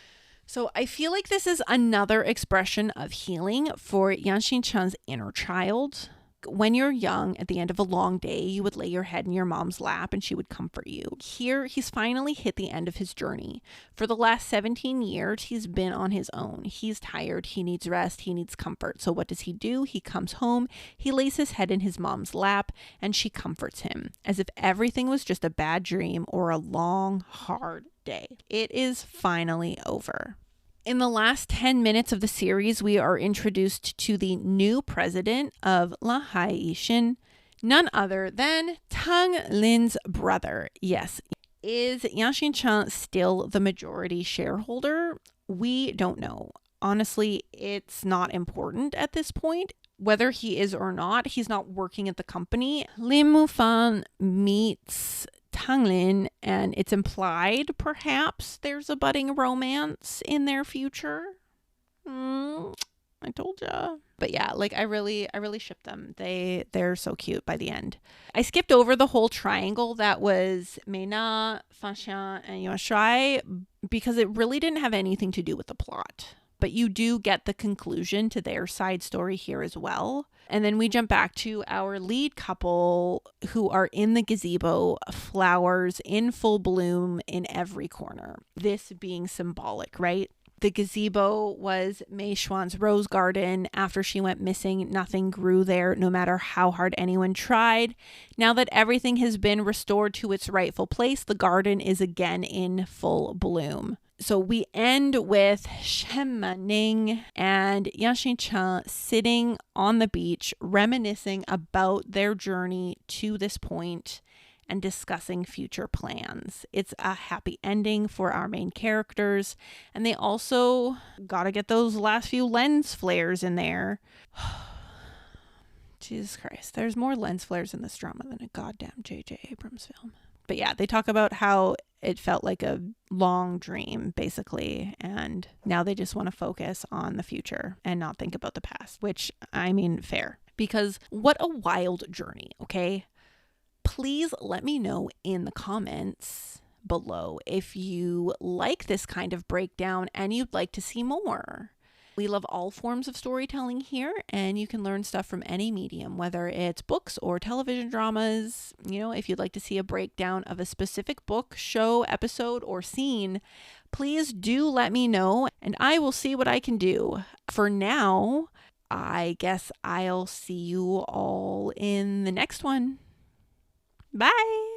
So I feel like this is another expression of healing for Yang Xin-chan's inner child. When you're young, at the end of a long day, you would lay your head in your mom's lap and she would comfort you. Here, he's finally hit the end of his journey. For the last 17 years, he's been on his own. He's tired, he needs rest, he needs comfort. So what does he do? He comes home, he lays his head in his mom's lap, and she comforts him, as if everything was just a bad dream or a long, hard day. It is finally over. In the last 10 minutes of the series, we are introduced to the new president of Lanhai Yixin, none other than Tang Lin's brother. Yes. Is Yang Xin-chan still the majority shareholder? We don't know. Honestly, it's not important at this point. Whether he is or not, he's not working at the company. Lin Mufan meets Tang Lin, and it's implied perhaps there's a budding romance in their future. I told ya. But yeah, like I really ship them. They're so cute by the end. I skipped over the whole triangle that was Meina, Fanxian, and Yuan Shuai because it really didn't have anything to do with the plot. But you do get the conclusion to their side story here as well. And then we jump back to our lead couple who are in the gazebo, flowers in full bloom in every corner. This being symbolic, right? The gazebo was Mei Xuan's rose garden. After she went missing, nothing grew there, no matter how hard anyone tried. Now that everything has been restored to its rightful place, the garden is again in full bloom. So we end with Shen Maning and Yang Xin-chan sitting on the beach, reminiscing about their journey to this point and discussing future plans. It's a happy ending for our main characters, and they also gotta get those last few lens flares in there. Jesus Christ, there's more lens flares in this drama than a goddamn J.J. Abrams film. But yeah, they talk about how it felt like a long dream, basically, and now they just want to focus on the future and not think about the past, which, I mean, fair. Because what a wild journey, okay? Please let me know in the comments below if you like this kind of breakdown and you'd like to see more. We love all forms of storytelling here, and you can learn stuff from any medium, whether it's books or television dramas. You know, if you'd like to see a breakdown of a specific book, show, episode, or scene, please do let me know, and I will see what I can do. For now, I guess I'll see you all in the next one. Bye!